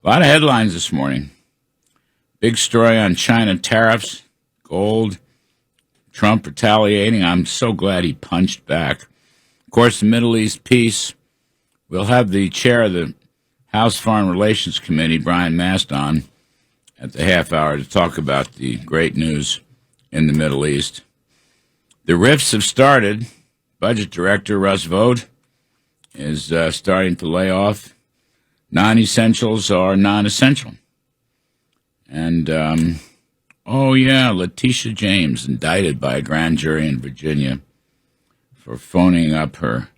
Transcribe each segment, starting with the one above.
A lot of headlines this morning. Big story on China tariffs, gold, Trump retaliating. I'm so glad he punched back. Of course, the Middle East peace. We'll have the chair of the House Foreign Relations Committee, Brian Mast, on at the half hour to talk about the great news in the Middle East. The rifts have started. Budget Director Russ Vought is starting to lay off. Non-essentials are non-essential. And, Letitia James indicted by a grand jury in Virginia for phoning up her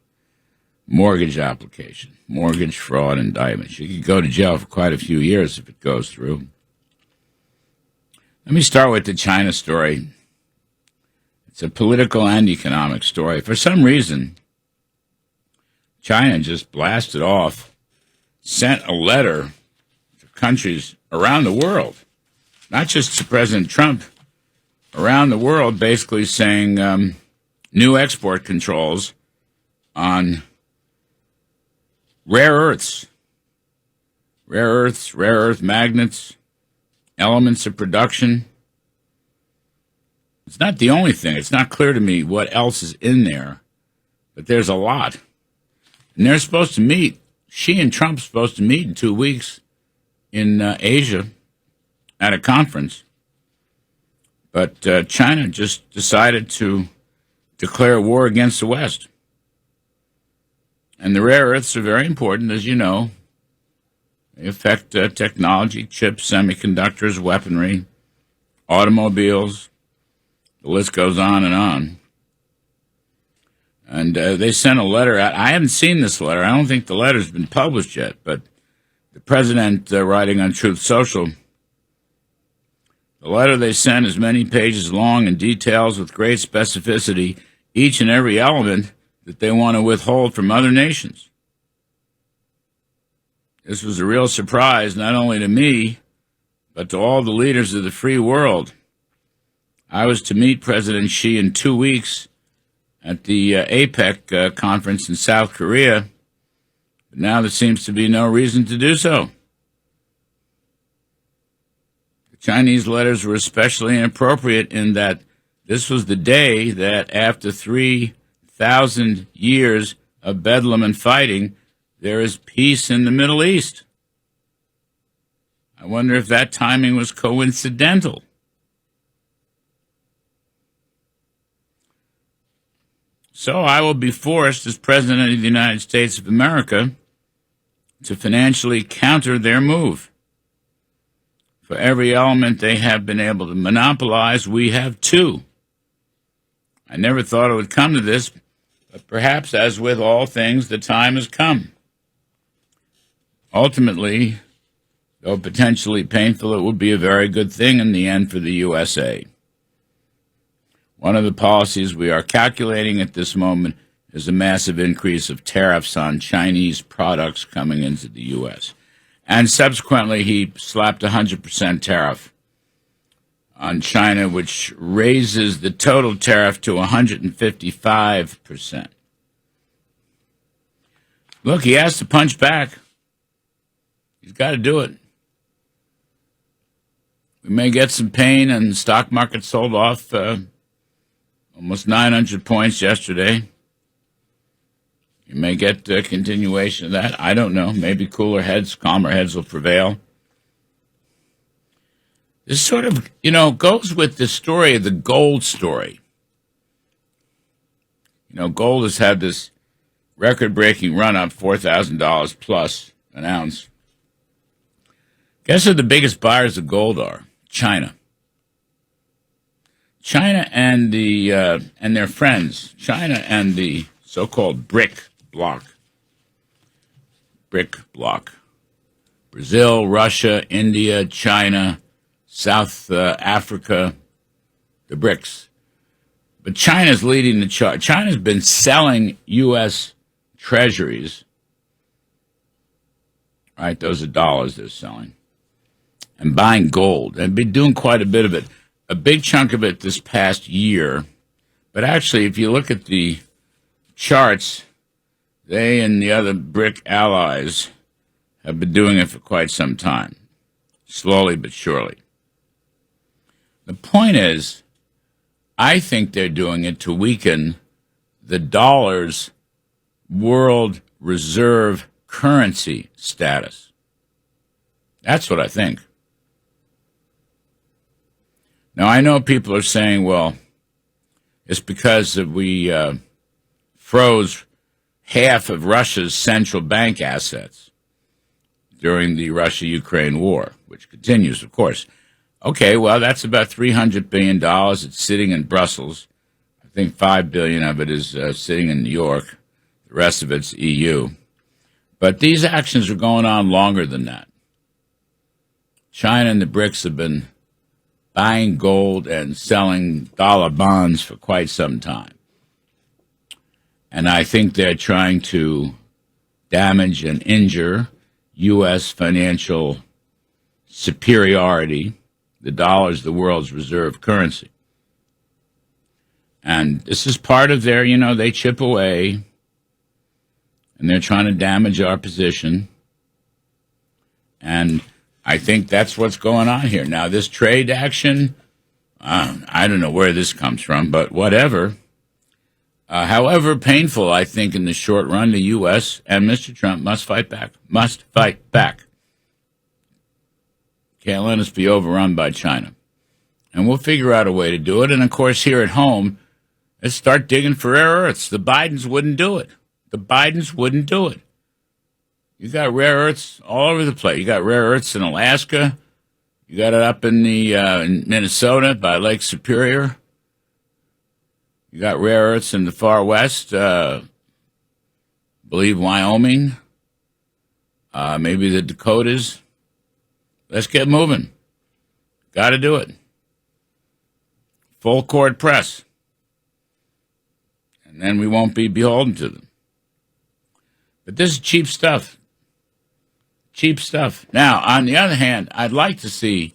mortgage application, mortgage fraud indictment. She could go to jail for quite a few years if it goes through. Let me start with the China story. It's a political and economic story. For some reason, China just blasted off, sent a letter to countries around the world, not just to President Trump, around the world, basically saying new export controls on rare earth magnets, elements of production. It's not the only thing. It's not clear to me what else is in there, but there's a lot. And they're supposed to meet. Xi and Trump are supposed to meet in 2 weeks in Asia at a conference. But China just decided to declare war against the West. And the rare earths are very important, as you know. They affect technology, chips, semiconductors, weaponry, automobiles. The list goes on and on. And they sent a letter out. I haven't seen this letter. I don't think the letter's been published yet, but the president, writing on Truth Social, the letter they sent is many pages long and details with great specificity each and every element that they want to withhold from other nations. This was a real surprise, not only to me, but to all the leaders of the free world. I was to meet President Xi in 2 weeks at the APEC conference in South Korea, but now there seems to be no reason to do so. The Chinese letters were especially inappropriate in that this was the day that after 3,000 years of bedlam and fighting, there is peace in the Middle East. I wonder if that timing was coincidental. So I will be forced, as President of the United States of America, to financially counter their move. For every element they have been able to monopolize, we have two. I never thought it would come to this, but perhaps, as with all things, the time has come. Ultimately, though potentially painful, it would be a very good thing in the end for the USA. One of the policies we are calculating at this moment is a massive increase of tariffs on Chinese products coming into the U.S. And subsequently, he slapped a 100% tariff on China, which raises the total tariff to 155%. Look, he has to punch back. He's got to do it. We may get some pain, and the stock market sold off almost 900 points yesterday. You may get a continuation of that. I don't know. Maybe cooler heads, calmer heads will prevail. This sort of, goes with the story of the gold story. Gold has had this record-breaking run-up, $4,000 plus an ounce. Guess who the biggest buyers of gold are? China. China and their friends. China and the so-called BRIC bloc. Brazil, Russia, India, China, South Africa, the BRICS. But China's leading the charge. China's been selling U.S. treasuries. Right, those are dollars they're selling. And buying gold. They've been doing quite a bit of it. A big chunk of it this past year. But actually, if you look at the charts, they and the other BRIC allies have been doing it for quite some time, slowly but surely. The point is, I think they're doing it to weaken the dollar's world reserve currency status. That's what I think. Now, I know people are saying, well, it's because we froze half of Russia's central bank assets during the Russia-Ukraine war, which continues, of course. Okay, well, that's about $300 billion. It's sitting in Brussels. I think $5 billion of it is sitting in New York. The rest of it's EU. But these actions are going on longer than that. China and the BRICS have been buying gold and selling dollar bonds for quite some time. And I think they're trying to damage and injure U.S. financial superiority. The dollar is the world's reserve currency. And this is part of their, they chip away, and they're trying to damage our position. And I think that's what's going on here. Now, this trade action, I don't know where this comes from, but whatever. However painful, I think, in the short run, the U.S. and Mr. Trump must fight back. Must fight back. Can't let us be overrun by China. And we'll figure out a way to do it. And, of course, here at home, let's start digging for rare earths. The Bidens wouldn't do it. The Bidens wouldn't do it. You got rare earths all over the place. You got rare earths in Alaska. You got it up in in Minnesota by Lake Superior. You got rare earths in the far west, believe Wyoming, maybe the Dakotas. Let's get moving. Got to do it. Full court press. And then we won't be beholden to them. But this is cheap stuff. Cheap stuff. Now, on the other hand, I'd like to see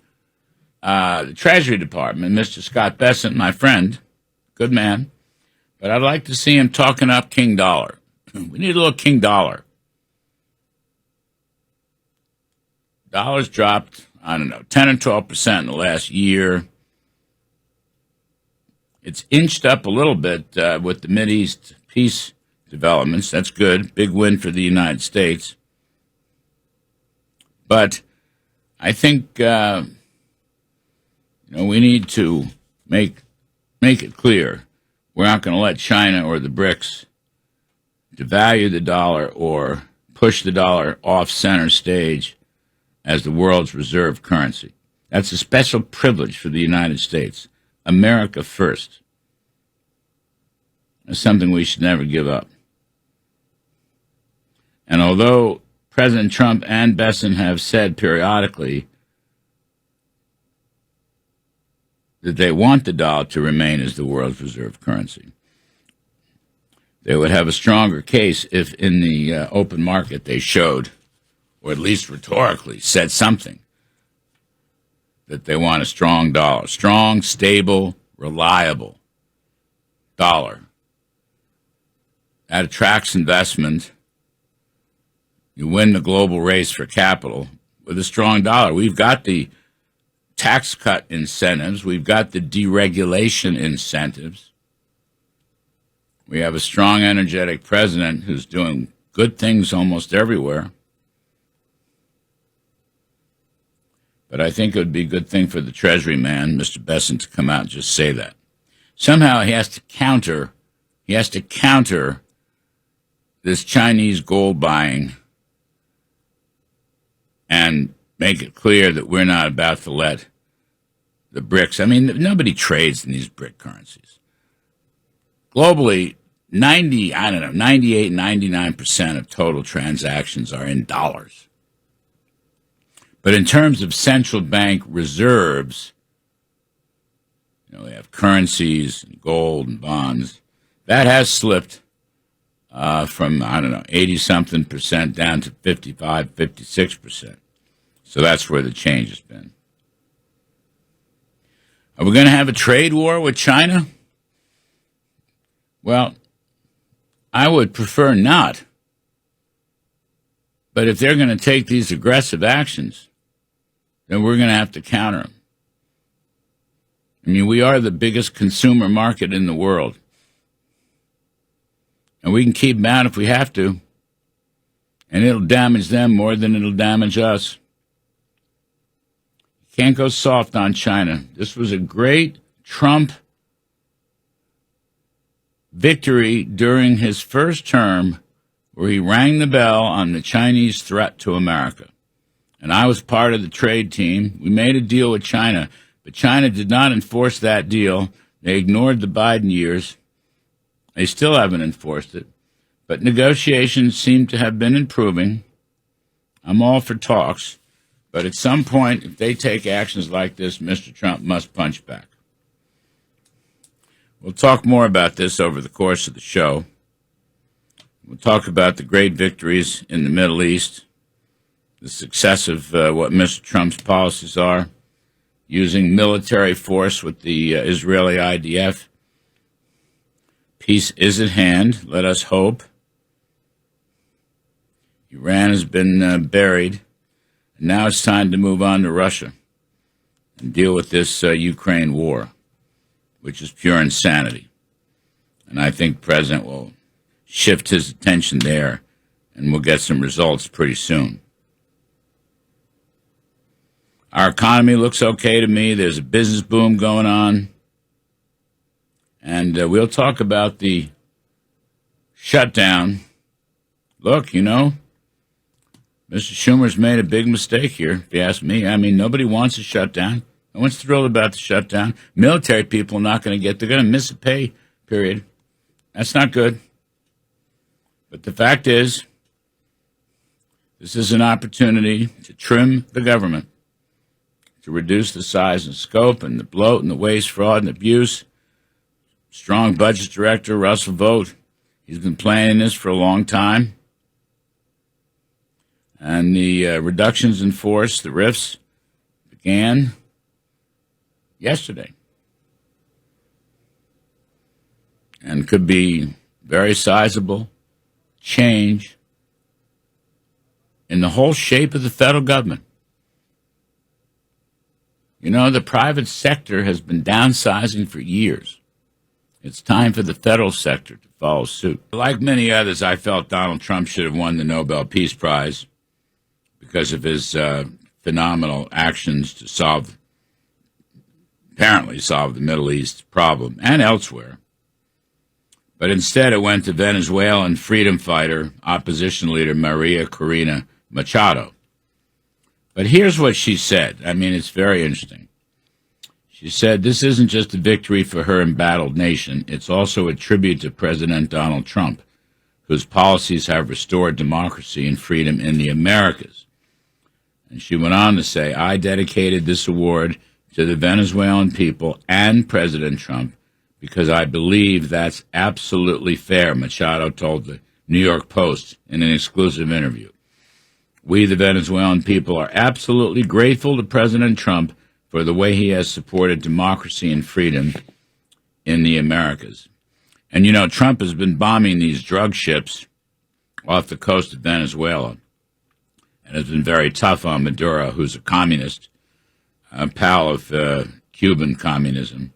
the Treasury Department, Mr. Scott Bessent, my friend, good man, but I'd like to see him talking up King Dollar. We need a little King Dollar. Dollar's dropped, 10 or 12% in the last year. It's inched up a little bit with the Mideast peace developments. That's good. Big win for the United States. But I think, we need to make it clear we're not going to let China or the BRICS devalue the dollar or push the dollar off center stage as the world's reserve currency. That's a special privilege for the United States. America first. It's something we should never give up. And although President Trump and Bessent have said periodically that they want the dollar to remain as the world's reserve currency, they would have a stronger case if in the open market they showed, or at least rhetorically said something, that they want a strong dollar, strong, stable, reliable dollar. That attracts investment. You win the global race for capital with a strong dollar. We've got the tax cut incentives. We've got the deregulation incentives. We have a strong, energetic president who's doing good things almost everywhere. But I think it would be a good thing for the Treasury man, Mr. Bessent, to come out and just say that. Somehow he has to counter this Chinese gold buying and make it clear that we're not about to let the BRICS. I mean, nobody trades in these BRIC currencies. Globally, 98, 99% of total transactions are in dollars. But in terms of central bank reserves, they have currencies, and gold, and bonds. That has slipped from, 80-something% down to 55, 56%. So that's where the change has been. Are we going to have a trade war with China? Well, I would prefer not. But if they're going to take these aggressive actions, then we're going to have to counter them. I mean, we are the biggest consumer market in the world. And we can keep them out if we have to. And it'll damage them more than it'll damage us. You can't go soft on China. This was a great Trump victory during his first term, where he rang the bell on the Chinese threat to America. And I was part of the trade team. We made a deal with China, but China did not enforce that deal. They ignored the Biden years. They still haven't enforced it. But negotiations seem to have been improving. I'm all for talks. But at some point, if they take actions like this, Mr. Trump must punch back. We'll talk more about this over the course of the show. We'll talk about the great victories in the Middle East, the success of what Mr. Trump's policies are, using military force with the Israeli IDF. Peace is at hand, let us hope. Iran has been buried, and now it's time to move on to Russia and deal with this Ukraine war, which is pure insanity. And I think the president will shift his attention there, and we'll get some results pretty soon. Our economy looks okay to me. There's a business boom going on. And we'll talk about the shutdown. Look, Mr. Schumer's made a big mistake here, if you ask me. I mean, nobody wants a shutdown. No one's thrilled about the shutdown. Military people are not going to they're going to miss a pay period. That's not good. But the fact is, this is an opportunity to trim the government, to reduce the size and scope and the bloat and the waste, fraud, and abuse. Strong budget director, Russell Vought, he's been planning this for a long time. And the reductions in force, the RIFs, began yesterday. And could be very sizable change in the whole shape of the federal government. The private sector has been downsizing for years. It's time for the federal sector to follow suit. Like many others, I felt Donald Trump should have won the Nobel Peace Prize because of his phenomenal actions to apparently solve the Middle East problem and elsewhere. But instead it went to Venezuelan freedom fighter, opposition leader Maria Corina Machado. But here's what she said. I mean, it's very interesting. She said, this isn't just a victory for her embattled nation. It's also a tribute to President Donald Trump, whose policies have restored democracy and freedom in the Americas. And she went on to say, I dedicated this award to the Venezuelan people and President Trump because I believe that's absolutely fair, Machado told the New York Post in an exclusive interview. We, the Venezuelan people, are absolutely grateful to President Trump for the way he has supported democracy and freedom in the Americas. And, Trump has been bombing these drug ships off the coast of Venezuela and has been very tough on Maduro, who's a communist, a pal of Cuban communism.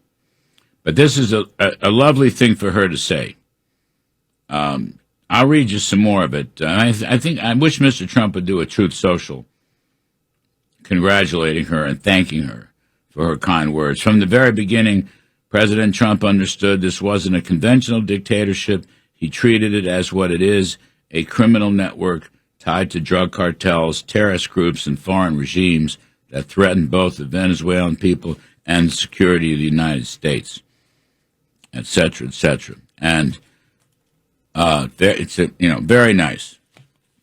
But this is a lovely thing for her to say. I'll read you some more of it. I wish Mr. Trump would do a Truth Social congratulating her and thanking her for her kind words. From the very beginning, President Trump understood this wasn't a conventional dictatorship. He treated it as what it is, a criminal network tied to drug cartels, terrorist groups, and foreign regimes that threaten both the Venezuelan people and the security of the United States, et cetera, et cetera. And it's very nice,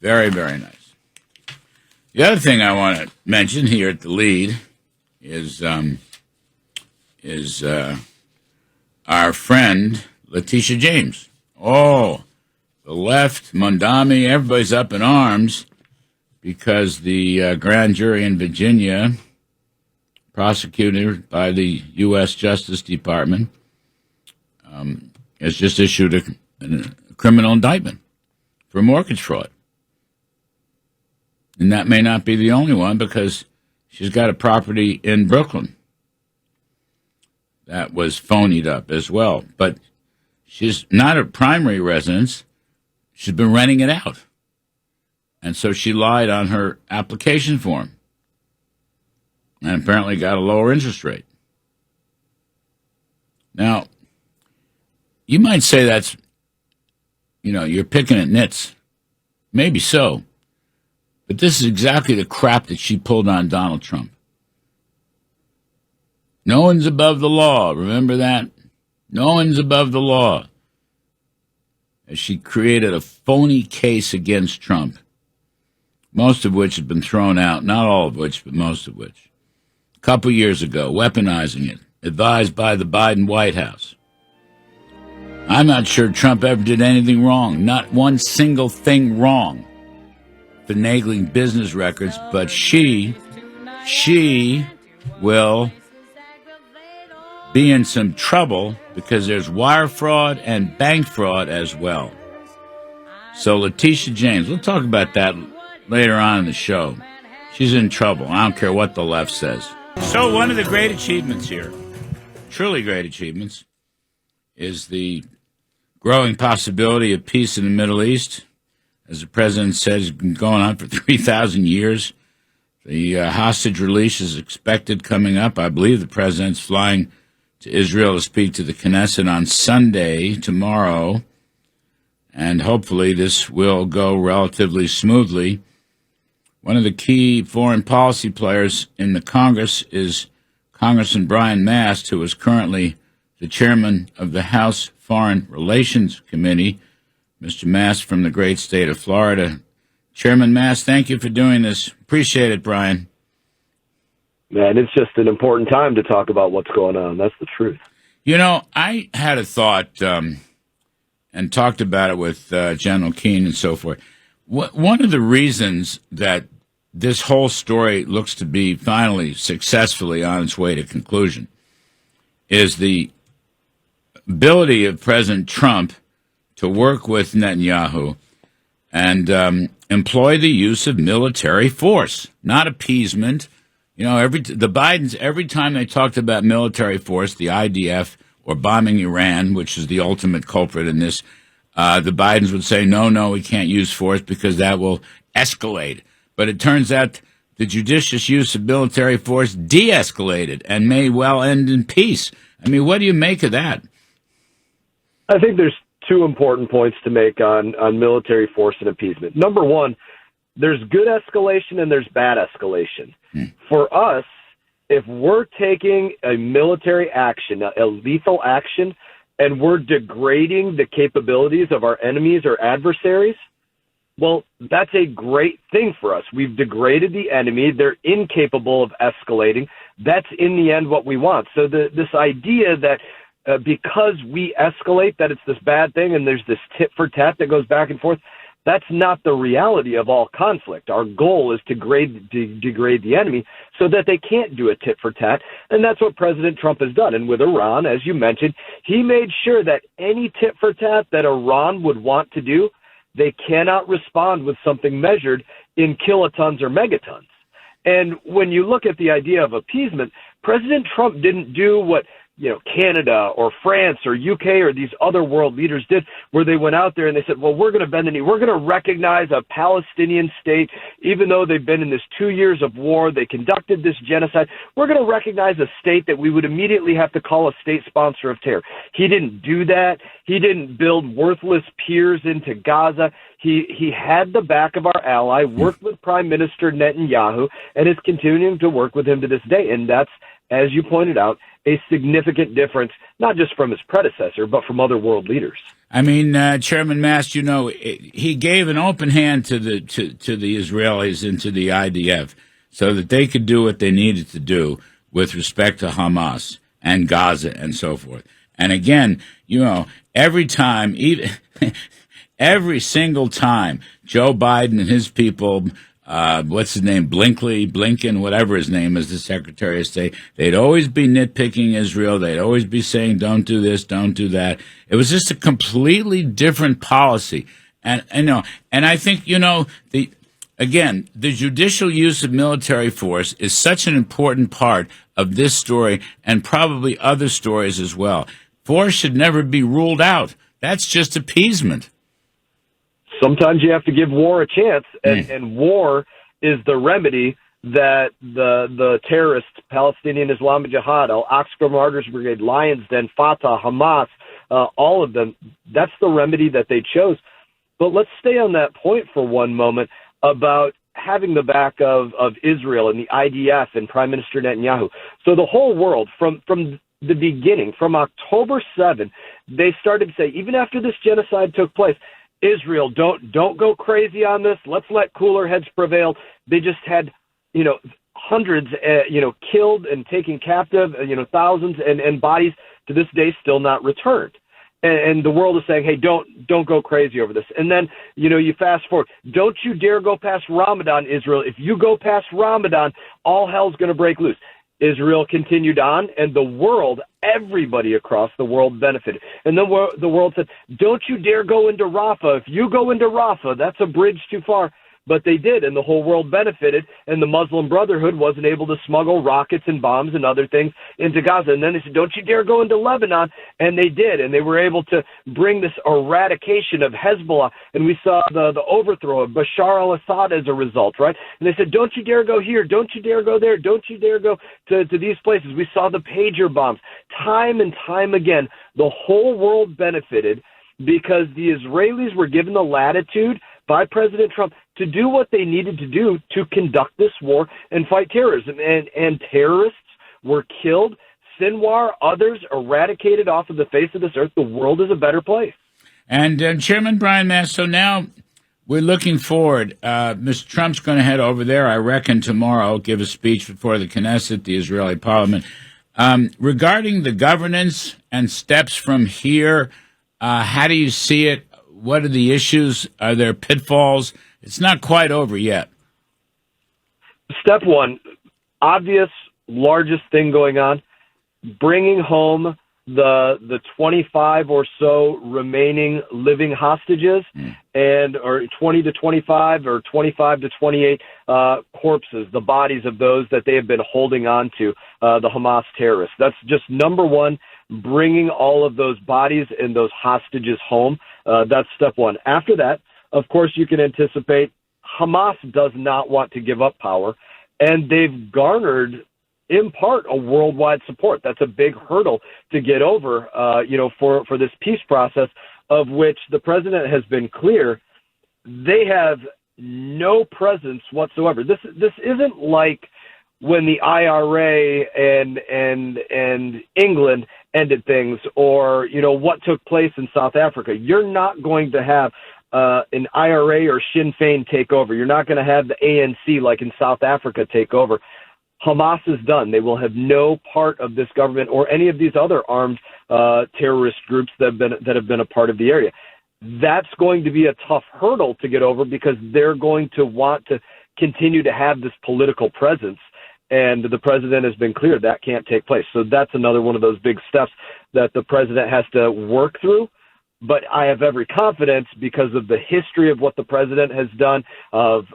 very, very nice. The other thing I want to mention here at the lead is our friend Letitia James. Oh, the left, Mondami, everybody's up in arms because the grand jury in Virginia, prosecuted by the U.S. Justice Department, has just issued a criminal indictment for mortgage fraud. And that may not be the only one, because she's got a property in Brooklyn that was phonied up as well. But she's not her primary residence. She's been renting it out. And so she lied on her application form and apparently got a lower interest rate. Now, you might say that's, you're picking at nits. Maybe so. But this is exactly the crap that she pulled on Donald Trump. No one's above the law. Remember that? No one's above the law. As she created a phony case against Trump, most of which had been thrown out, not all of which, but most of which. A couple years ago, weaponizing it, advised by the Biden White House. I'm not sure Trump ever did anything wrong, not one single thing wrong, finagling business records, but she will be in some trouble because there's wire fraud and bank fraud as well. So Letitia James, we'll talk about that later on in the show. She's in trouble. I don't care what the left says. So one of the great achievements here, truly great achievements, is the growing possibility of peace in the Middle East. As the president said, it's been going on for 3,000 years. The hostage release is expected coming up. I believe the president's flying to Israel to speak to the Knesset on Sunday, tomorrow, and hopefully this will go relatively smoothly. One of the key foreign policy players in the Congress is Congressman Brian Mast, who is currently the chairman of the House Foreign Relations Committee. Mr. Mast from the great state of Florida. Chairman Mast, thank you for doing this. Appreciate it, Brian. Man, it's just an important time to talk about what's going on. That's the truth. I had a thought and talked about it with General Keane and so forth. One of the reasons that this whole story looks to be finally successfully on its way to conclusion is the ability of President Trump to work with Netanyahu and employ the use of military force, not appeasement. The Bidens, every time they talked about military force, the IDF, or bombing Iran, which is the ultimate culprit in this, the Bidens would say, no, we can't use force because that will escalate. But it turns out the judicious use of military force de-escalated and may well end in peace. I mean, what do you make of that? I think there's two important points to make on military force and appeasement. Number one, there's good escalation and there's bad escalation. For us, if we're taking a military action, a lethal action, and we're degrading the capabilities of our enemies or adversaries, well, that's a great thing for us. We've degraded the enemy. They're incapable of escalating. That's, in the end, what we want. So this idea that because we escalate, that it's this bad thing and there's this tit for tat that goes back and forth, that's not the reality of all conflict. Our goal is to degrade the enemy so that they can't do a tit for tat, and that's what President Trump has done. And with Iran, as you mentioned, he made sure that any tit for tat that Iran would want to do, they cannot respond with something measured in kilotons or megatons. And when you look at the idea of appeasement, President Trump didn't do what Canada or France or UK or these other world leaders did, where they went out there and they said, well, we're going to bend the knee. We're going to recognize a Palestinian state, even though they've been in this 2 years of war. They conducted this genocide. We're going to recognize a state that we would immediately have to call a state sponsor of terror. He didn't do that. He didn't build worthless piers into Gaza. He had the back of our ally, worked with Prime Minister Netanyahu, and is continuing to work with him to this day. And that's, as you pointed out, a significant difference, not just from his predecessor, but from other world leaders. I mean, Chairman Mast, he gave an open hand to the Israelis and to the IDF so that they could do what they needed to do with respect to Hamas and Gaza and so forth. And again, every time, even every single time, Joe Biden and his people, what's his name, Blinken, whatever his name is, the Secretary of State, they'd always be nitpicking Israel. They'd always be saying, don't do this, don't do that. It was just a completely different policy. And I think, Again, the judicial use of military force is such an important part of this story and probably other stories as well. Force should never be ruled out. That's just appeasement. Sometimes you have to give war a chance, and war is the remedy that the terrorists, Palestinian Islamic Jihad, Al-Aqsa Martyrs Brigade, Lions Den, Fatah, Hamas, all of them, that's the remedy that they chose. But let's stay on that point for one moment about having the back of Israel and the IDF and Prime Minister Netanyahu. So the whole world, from the beginning, from October 7, they started to say, even after this genocide took place, Israel, don't go crazy on this. Let's let cooler heads prevail. They just had, hundreds, killed and taken captive, thousands and bodies to this day still not returned. And the world is saying, hey, don't go crazy over this. And then, you fast forward. Don't you dare go past Ramadan, Israel. If you go past Ramadan, all hell's going to break loose. Israel continued on, and the world, everybody across the world benefited. And then the world said, don't you dare go into Rafah. If you go into Rafah, that's a bridge too far. But they did, and the whole world benefited, and the Muslim Brotherhood wasn't able to smuggle rockets and bombs and other things into Gaza. And then they said, don't you dare go into Lebanon, and they did, and they were able to bring this eradication of Hezbollah, and we saw the overthrow of Bashar al-Assad as a result, right? And they said, don't you dare go here, don't you dare go there, don't you dare go to these places. We saw the pager bombs. Time and time again, the whole world benefited because the Israelis were given the latitude by President Trump to do what they needed to do to conduct this war and fight terrorism. And terrorists were killed, Sinwar, others eradicated off of the face of this earth. The world is a better place. And Chairman Brian Mast, so now we're looking forward. Mr. Trump's going to head over there, I reckon, tomorrow, give a speech before the Knesset, the Israeli parliament. Regarding the governance and steps from here, how do you see it? What are the issues? Are there pitfalls? It's not quite over yet. Step one, obvious, largest thing going on, bringing home the 25 or so remaining living hostages or 20 to 25 or 25 to 28 corpses, the bodies of those that they have been holding on to, the Hamas terrorists. That's just number one, bringing all of those bodies and those hostages home. That's step one. After that, of course, you can anticipate Hamas does not want to give up power, and they've garnered, in part, a worldwide support. That's a big hurdle to get over, for this peace process, of which the president has been clear. They have no presence whatsoever. This isn't like when the IRA and England ended things, or what took place in South Africa. You're not going to have an IRA or Sinn Féin take over. You're not going to have the ANC like in South Africa take over. Hamas is done. They will have no part of this government or any of these other armed terrorist groups that have been a part of the area. That's going to be a tough hurdle to get over because they're going to want to continue to have this political presence. And the president has been clear that can't take place. So that's another one of those big steps that the president has to work through. But I have every confidence because of the history of what the president has done, of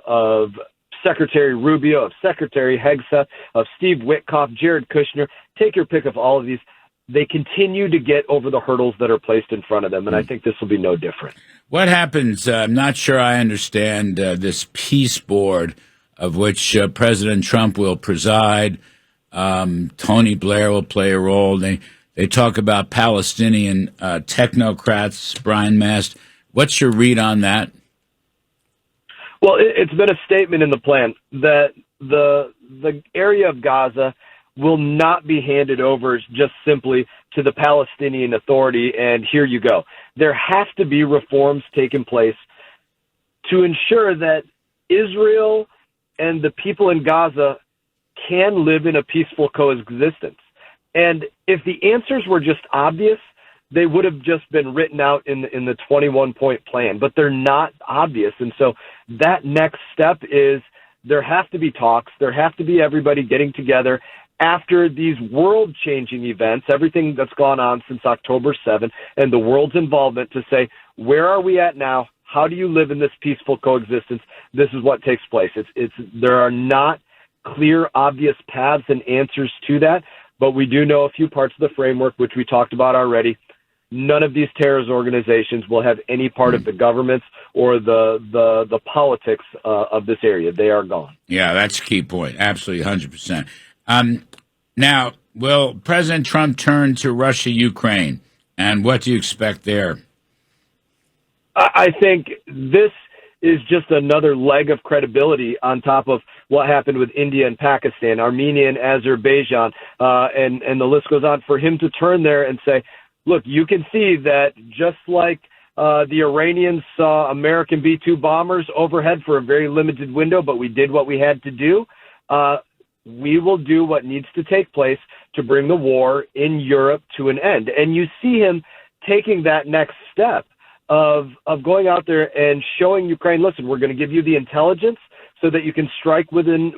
Secretary Rubio, of Secretary Hegseth, of Steve Witkoff, Jared Kushner. Take your pick of all of these. They continue to get over the hurdles that are placed in front of them, and I think this will be no different. What happens? I'm not sure I understand this peace board of which President Trump will preside. Tony Blair will play a role. They talk about Palestinian technocrats, Brian Mast. What's your read on that? Well, it's been a statement in the plan that the area of Gaza will not be handed over just simply to the Palestinian Authority, and here you go. There have to be reforms taking place to ensure that Israel and the people in Gaza can live in a peaceful coexistence. And if the answers were just obvious, they would have just been written out in the 21-point plan, but they're not obvious. And so that next step is there have to be talks. There have to be everybody getting together after these world-changing events, everything that's gone on since October 7th, and the world's involvement to say, where are we at now? how do you live in this peaceful coexistence? This is what takes place. There are not clear, obvious paths and answers to that, but we do know a few parts of the framework, which we talked about already. None of these terrorist organizations will have any part of the governments or the politics of this area. They are gone. Yeah, that's a key point. Absolutely, 100%. Now, will President Trump turn to Russia, Ukraine, and what do you expect there? I think this is just another leg of credibility on top of what happened with India and Pakistan, Armenia and Azerbaijan, and the list goes on. For him to turn there and say, look, you can see that just like the Iranians saw American B-2 bombers overhead for a very limited window, but we did what we had to do, we will do what needs to take place to bring the war in Europe to an end. And you see him taking that next step of going out there and showing Ukraine, listen, we're going to give you the intelligence so that you can strike within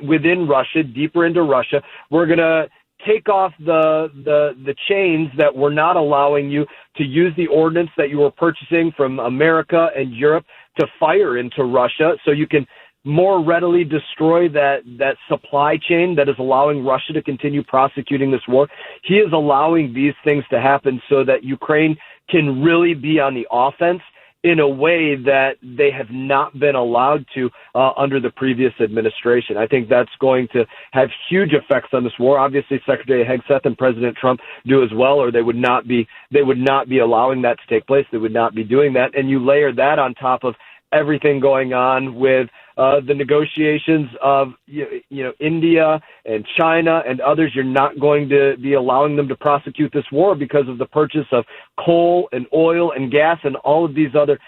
Russia, deeper into Russia. We're going to take off the chains that were not allowing you to use the ordnance that you were purchasing from America and Europe to fire into Russia, so you can more readily destroy that supply chain that is allowing Russia to continue prosecuting this war. He is allowing these things to happen so that Ukraine can really be on the offense in a way that they have not been allowed to under the previous administration. I think that's going to have huge effects on this war. Obviously, Secretary Hegseth and President Trump do as well, or they would not be allowing that to take place. They would not be doing that. And you layer that on top of everything going on with the negotiations of India and China and others. You're not going to be allowing them to prosecute this war because of the purchase of coal and oil and gas and all of these other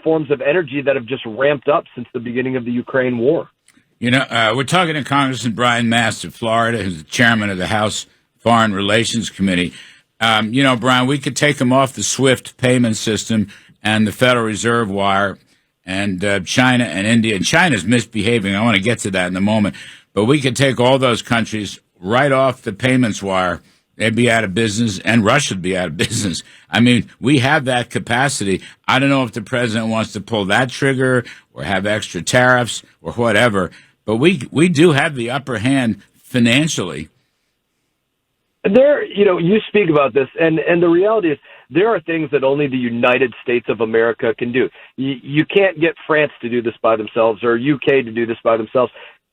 forms of energy that have just ramped up since the beginning of the Ukraine war. We're talking to Congressman Brian Mast of Florida, who's the chairman of the House Foreign Relations Committee. Brian, we could take him off the SWIFT payment system and the Federal Reserve wire, and China and India. And China's misbehaving. I want to get to that in a moment. But we could take all those countries right off the payments wire. They'd be out of business, and Russia would be out of business. I mean, we have that capacity. I don't know if the president wants to pull that trigger or have extra tariffs or whatever, but we do have the upper hand financially. You speak about this, and the reality is, there are things that only the United States of America can do. You can't get France to do this by themselves or UK to do this by themselves.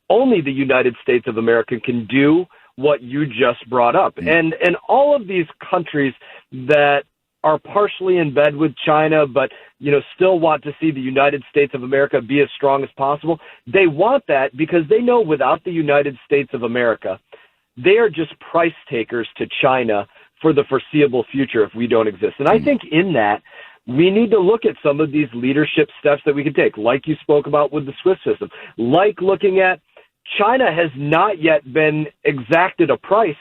Only the United States of America can do what you just brought up. And all of these countries that are partially in bed with China, but still want to see the United States of America be as strong as possible, they want that because they know without the United States of America, they are just price takers to China for the foreseeable future if we don't exist. And I think in that, we need to look at some of these leadership steps that we can take, like you spoke about with the SWIFT system, like looking at China has not yet been exacted a price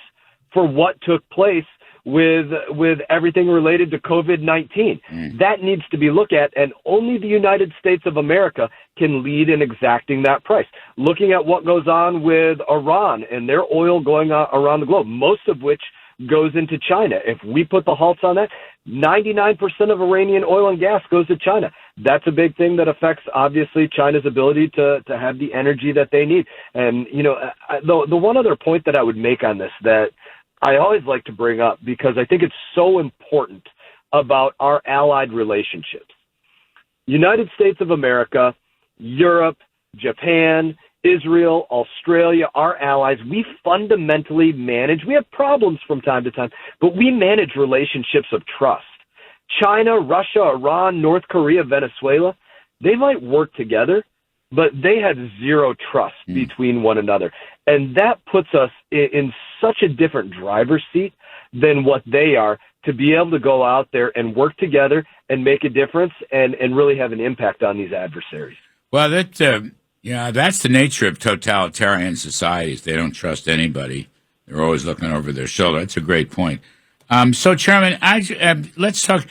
for what took place with everything related to COVID-19. That needs to be looked at, and only the United States of America can lead in exacting that price. Looking at what goes on with Iran and their oil going around the globe, most of which goes into China. If we put the halts on that, 99% of Iranian oil and gas goes to China. That's a big thing that affects, obviously, China's ability to have the energy that they need. And, the one other point that I would make on this that I always like to bring up, because I think it's so important about our allied relationships. United States of America, Europe, Japan, Israel, Australia, our allies, we fundamentally manage, we have problems from time to time, but we manage relationships of trust. China, Russia, Iran, North Korea, Venezuela, they might work together, but they have zero trust between one another. And that puts us in such a different driver's seat than what they are to be able to go out there and work together and make a difference and really have an impact on these adversaries. Well, that's the nature of totalitarian societies. They don't trust anybody. They're always looking over their shoulder. That's a great point. So, Chairman, let's talk.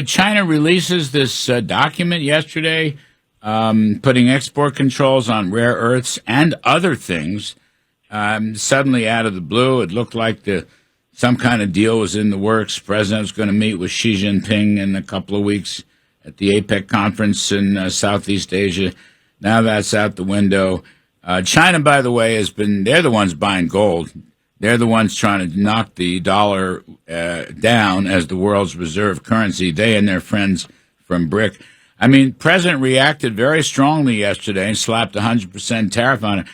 China releases this document yesterday, putting export controls on rare earths and other things. Suddenly, out of the blue, it looked like some kind of deal was in the works. The president was going to meet with Xi Jinping in a couple of weeks at the APEC conference in Southeast Asia. Now that's out the window. China, by the way, they're the ones buying gold. They're the ones trying to knock the dollar down as the world's reserve currency, they and their friends from BRIC. I mean, President reacted very strongly yesterday and slapped 100% tariff on it.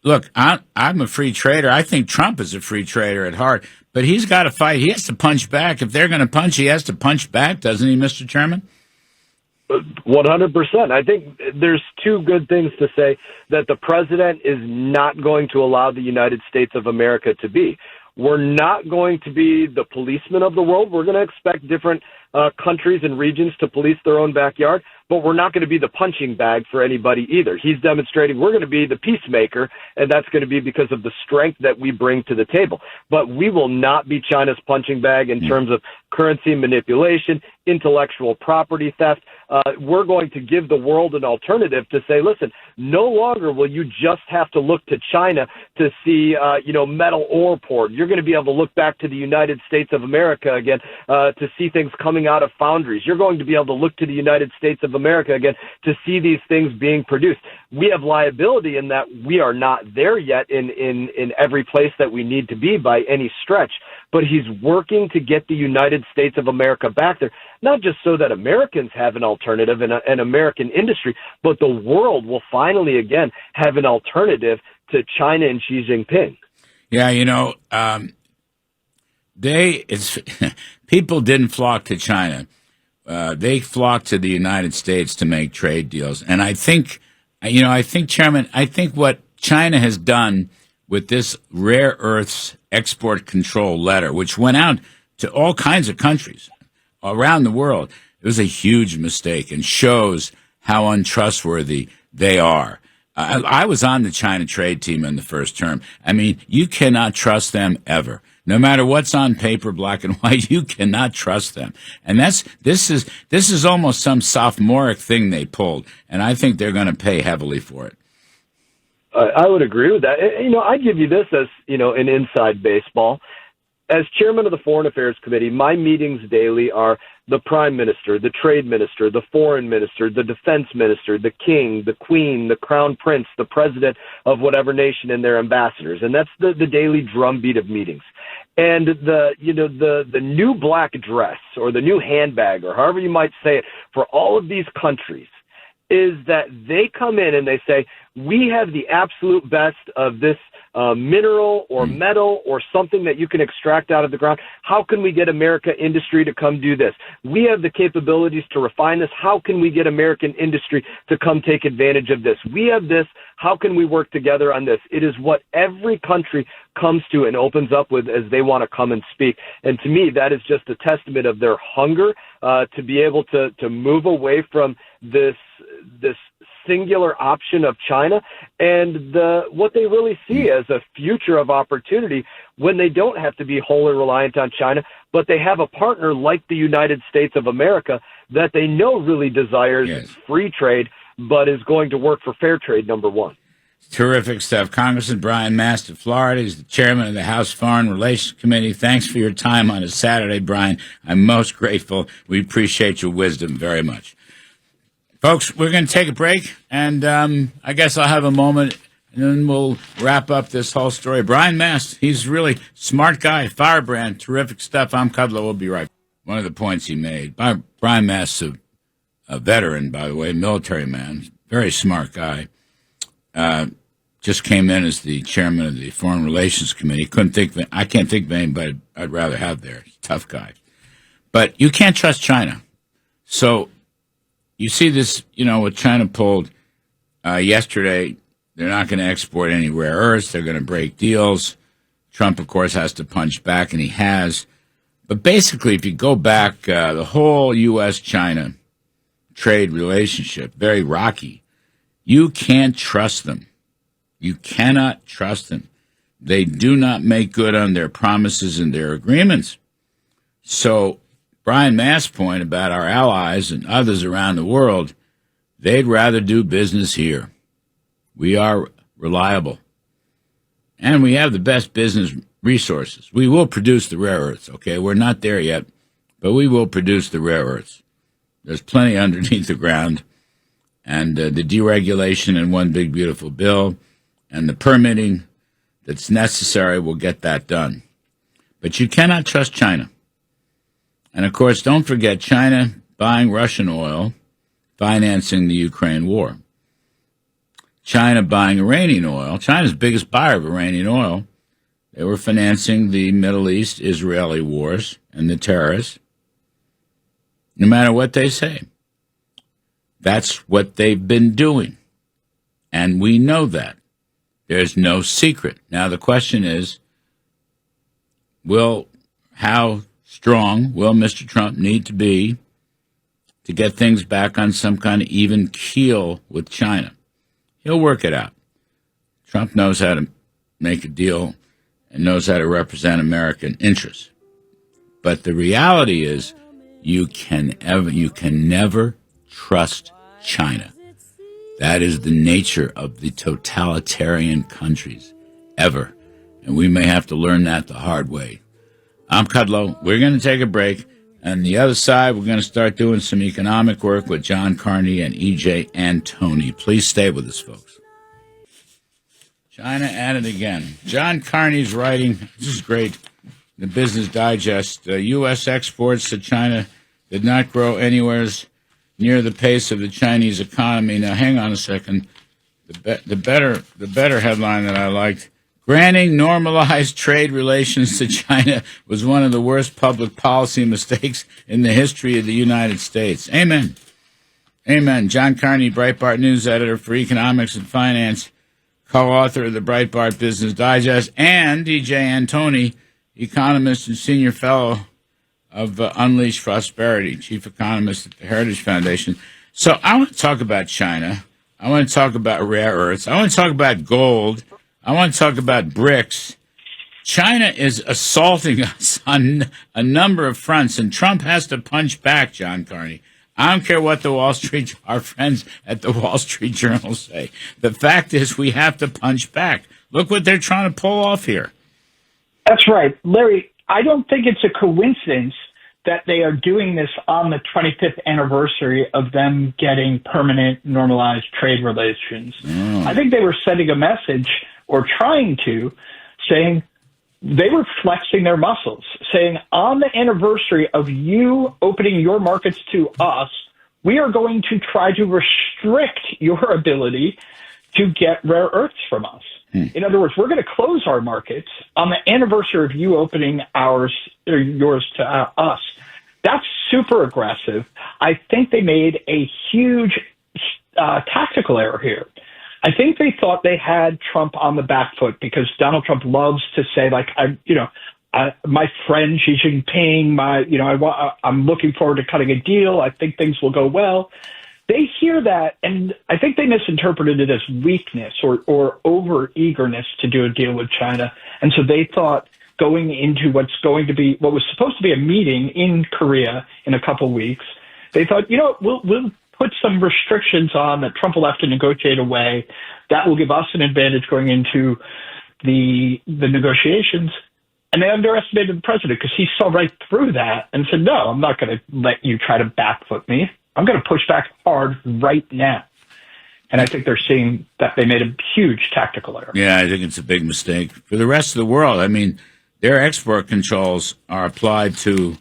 Look, I'm a free trader. I think Trump is a free trader at heart, but he's got to fight. He has to punch back. If they're going to punch, he has to punch back, doesn't he, Mr. Chairman? 100%. I think there's two good things to say that the president is not going to allow the United States of America to be. We're not going to be the policemen of the world. We're going to expect different countries and regions to police their own backyard, but we're not going to be the punching bag for anybody either. He's demonstrating we're going to be the peacemaker, and that's going to be because of the strength that we bring to the table. But we will not be China's punching bag in terms of currency manipulation, intellectual property theft. We're going to give the world an alternative to say, listen, no longer will you just have to look to China to see, metal ore poured. You're going to be able to look back to the United States of America again to see things coming out of foundries. You're going to be able to look to the United States of America again to see these things being produced. We have liability in that we are not there yet in every place that we need to be by any stretch. But he's working to get the United States of America back there, not just so that Americans have an alternative and an American industry, but the world will finally, again, have an alternative to China and Xi Jinping. Yeah, people didn't flock to China. They flocked to the United States to make trade deals. And I think, Chairman, what China has done with this rare earths export control letter, which went out to all kinds of countries around the world, it was a huge mistake and shows how untrustworthy they are. I was on the China trade team in the first term. I mean, you cannot trust them ever. No matter what's on paper, black and white, you cannot trust them. And this is almost some sophomoric thing they pulled, and I think they're going to pay heavily for it. I would agree with that. I give you this as, an inside baseball. As chairman of the Foreign Affairs Committee, my meetings daily are the Prime Minister, the Trade Minister, the Foreign Minister, the Defense Minister, the King, the Queen, the Crown Prince, the President of whatever nation and their ambassadors. And that's the daily drumbeat of meetings. And the new black dress or the new handbag or however you might say it for all of these countries is that they come in and they say, we have the absolute best of this mineral or metal or something that you can extract out of the ground. How can we get American industry to come do this? We have the capabilities to refine this. How can we get American industry to come take advantage of this? We have this. How can we work together on this? It is what every country comes to and opens up with as they want to come and speak. And to me, that is just a testament of their hunger to be able to move away from this singular option of China and what they really see as a future of opportunity when they don't have to be wholly reliant on China, but they have a partner like the United States of America that they know really desires free trade, but is going to work for fair trade, number one. Terrific stuff. Congressman Brian Mast of Florida is the chairman of the House Foreign Relations Committee. Thanks for your time on a Saturday, Brian. I'm most grateful. We appreciate your wisdom very much. Folks, we're going to take a break, and I guess I'll have a moment, and then we'll wrap up this whole story. Brian Mast, he's really smart guy, firebrand, terrific stuff. I'm Kudlow. We'll be right back. One of the points he made, Brian Mast, a veteran, by the way, military man, very smart guy, just came in as the chairman of the Foreign Relations Committee. I can't think of anybody I'd rather have there. He's a tough guy. But you can't trust China. So you see this, what China pulled yesterday. They're not going to export any rare earths. They're going to break deals. Trump, of course, has to punch back, and he has. But basically, if you go back, the whole U.S.-China trade relationship, very rocky. You can't trust them. You cannot trust them. They do not make good on their promises and their agreements. So Brian Mast's point about our allies and others around the world, they'd rather do business here. We are reliable. And we have the best business resources. We will produce the rare earths, okay? We're not there yet, but we will produce the rare earths. There's plenty underneath the ground. And the deregulation in one big, beautiful bill and the permitting that's necessary will get that done. But you cannot trust China. And, of course, don't forget China buying Russian oil, financing the Ukraine war. China buying Iranian oil. China's biggest buyer of Iranian oil. They were financing the Middle East Israeli wars and the terrorists. No matter what they say. That's what they've been doing. And we know that. There's no secret. Now, the question is, how strong will Mr. Trump need to be to get things back on some kind of even keel with China? He'll work it out. Trump knows how to make a deal and knows how to represent American interests. But the reality is you can never trust China. That is the nature of the totalitarian countries, ever. And we may have to learn that the hard way. I'm Kudlow. We're going to take a break. On the other side, we're going to start doing some economic work with John Carney and E.J. Antoni. Please stay with us, folks. China at it again. John Carney's writing, this is great, the Business Digest, U.S. exports to China did not grow anywhere near the pace of the Chinese economy. Now, hang on a second. The better headline that I liked, granting normalized trade relations to China was one of the worst public policy mistakes in the history of the United States. Amen. Amen. John Carney, Breitbart News editor for economics and finance, co-author of the Breitbart Business Digest, and E.J. Antoni, economist and senior fellow of Unleash Prosperity, chief economist at the Heritage Foundation. So I want to talk about China. I want to talk about rare earths. I want to talk about gold. I want to talk about BRICS. China is assaulting us on a number of fronts, and Trump has to punch back, John Carney. I don't care what our friends at the Wall Street Journal say. The fact is we have to punch back. Look what they're trying to pull off here. That's right. Larry, I don't think it's a coincidence that they are doing this on the 25th anniversary of them getting permanent normalized trade relations. I think they were sending a message, or trying to, saying they were flexing their muscles, saying on the anniversary of you opening your markets to us, we are going to try to restrict your ability to get rare earths from us. In other words, we're going to close our markets on the anniversary of you opening yours to us. That's super aggressive. I think they made a huge tactical error here. I think they thought they had Trump on the back foot because Donald Trump loves to say, like, my friend Xi Jinping, I'm looking forward to cutting a deal. I think things will go well. They hear that, and I think they misinterpreted it as weakness or over-eagerness to do a deal with China. And so they thought going into what was supposed to be a meeting in Korea in a couple weeks, they thought, we'll put some restrictions on that Trump will have to negotiate away. That will give us an advantage going into the negotiations. And they underestimated the president because he saw right through that and said, no, I'm not going to let you try to backfoot me. I'm going to push back hard right now. And I think they're seeing that they made a huge tactical error. Yeah, I think it's a big mistake. For the rest of the world, I mean, their export controls are applied to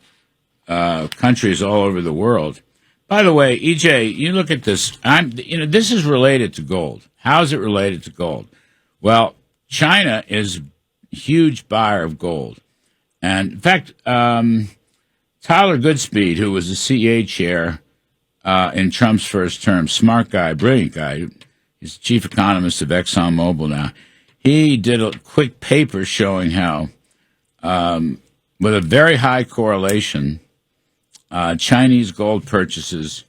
countries all over the world. By the way, EJ, you look at this. This is related to gold. How is it related to gold? Well, China is a huge buyer of gold. And, in fact, Tyler Goodspeed, who was the CEA chair in Trump's first term, smart guy, brilliant guy, he's chief economist of ExxonMobil now, he did a quick paper showing how, with a very high correlation, Chinese gold purchases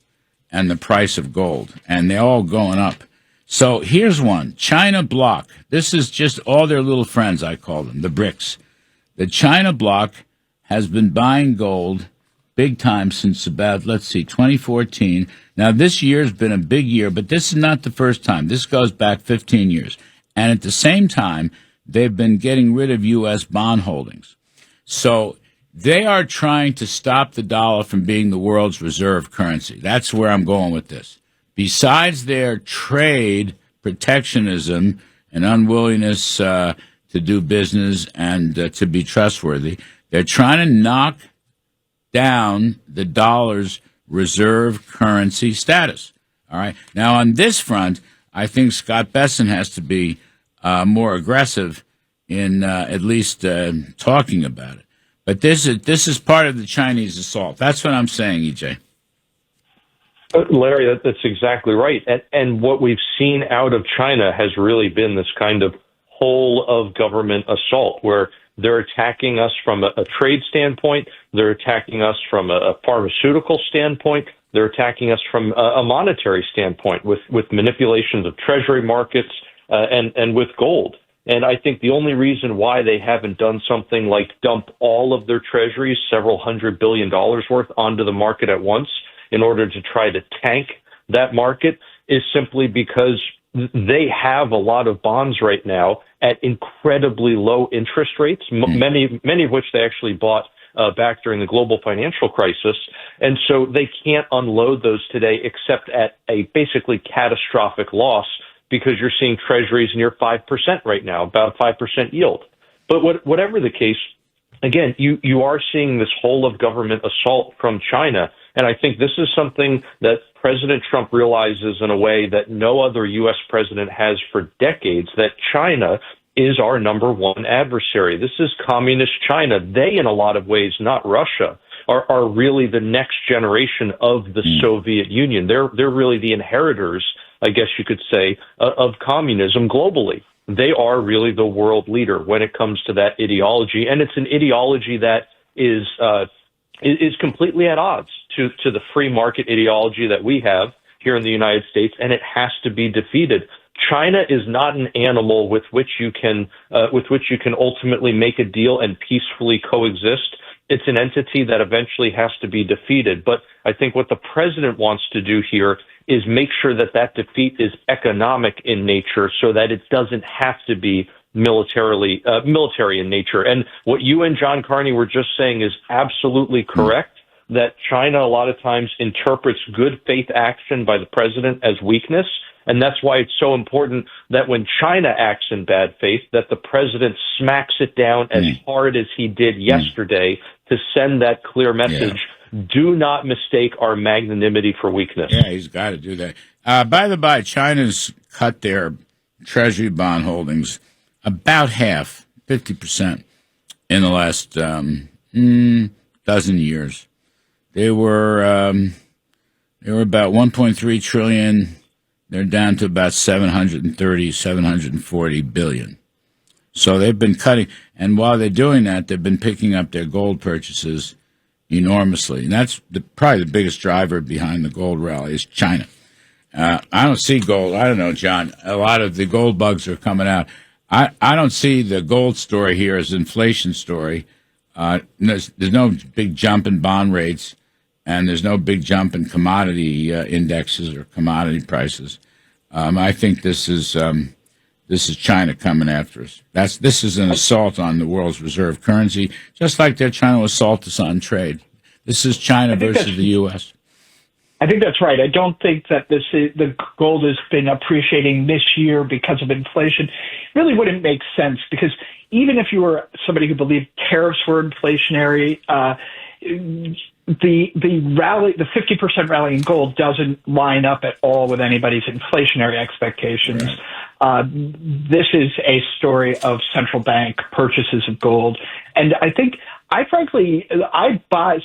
and the price of gold, and they're all going up. So here's one. China bloc. This is just all their little friends, I call them, the BRICS. The China bloc has been buying gold big time since about, 2014. Now, this year's been a big year, but this is not the first time. This goes back 15 years. And at the same time, they've been getting rid of U.S. bond holdings. So They are trying to stop the dollar from being the world's reserve currency. That's where I'm going with this. Besides their trade protectionism and unwillingness to do business and to be trustworthy, they're trying to knock down the dollar's reserve currency status. All right. Now, on this front, I think Scott Bessent has to be more aggressive in at least talking about it. But this is part of the Chinese assault. That's what I'm saying, EJ. Larry, that's exactly right. And what we've seen out of China has really been this kind of whole of government assault where they're attacking us from a trade standpoint. They're attacking us from a pharmaceutical standpoint. They're attacking us from a monetary standpoint with manipulations of treasury markets and with gold. And I think the only reason why they haven't done something like dump all of their treasuries, several $100 billion worth, onto the market at once in order to try to tank that market is simply because they have a lot of bonds right now at incredibly low interest rates, many of which they actually bought back during the global financial crisis. And so they can't unload those today except at a basically catastrophic loss because you're seeing treasuries near 5% right now, about 5% yield. But whatever the case, again, you are seeing this whole of government assault from China. And I think this is something that President Trump realizes in a way that no other U.S. president has for decades, that China is our number one adversary. This is communist China. They, in a lot of ways, not Russia, are really the next generation of the Soviet Union. They're really the inheritors, I guess you could say, of communism globally. They are really the world leader when it comes to that ideology. And it's an ideology that is completely at odds to the free market ideology that we have here in the United States, and it has to be defeated. China is not an animal with which you can ultimately make a deal and peacefully coexist. It's an entity that eventually has to be defeated. But I think what the president wants to do here is make sure that that defeat is economic in nature so that it doesn't have to be military in nature. And what you and John Carney were just saying is absolutely correct, that China a lot of times interprets good faith action by the president as weakness. And that's why it's so important that when China acts in bad faith, that the president smacks it down as hard as he did yesterday to send that clear message. Yeah. Do not mistake our magnanimity for weakness. Yeah, he's got to do that. By the by, China's cut their treasury bond holdings about half, 50%, in the last dozen years. They were about 1.3 trillion. They're down to about 740 billion. So they've been cutting, and while they're doing that, they've been picking up their gold purchases enormously. And that's probably the biggest driver behind the gold rally is China. I don't see gold. I don't know, John. A lot of the gold bugs are coming out. I don't see the gold story here as an inflation story. There's no big jump in bond rates, and there's no big jump in commodity indexes or commodity prices. I think this is China coming after us. This is an assault on the world's reserve currency, just like they're trying to assault us on trade. This is China versus the U.S. I think that's right. I don't think that the gold has been appreciating this year because of inflation. It really wouldn't make sense because even if you were somebody who believed tariffs were inflationary, the rally, the 50% rally in gold doesn't line up at all with anybody's inflationary expectations. Right. This is a story of central bank purchases of gold. And I think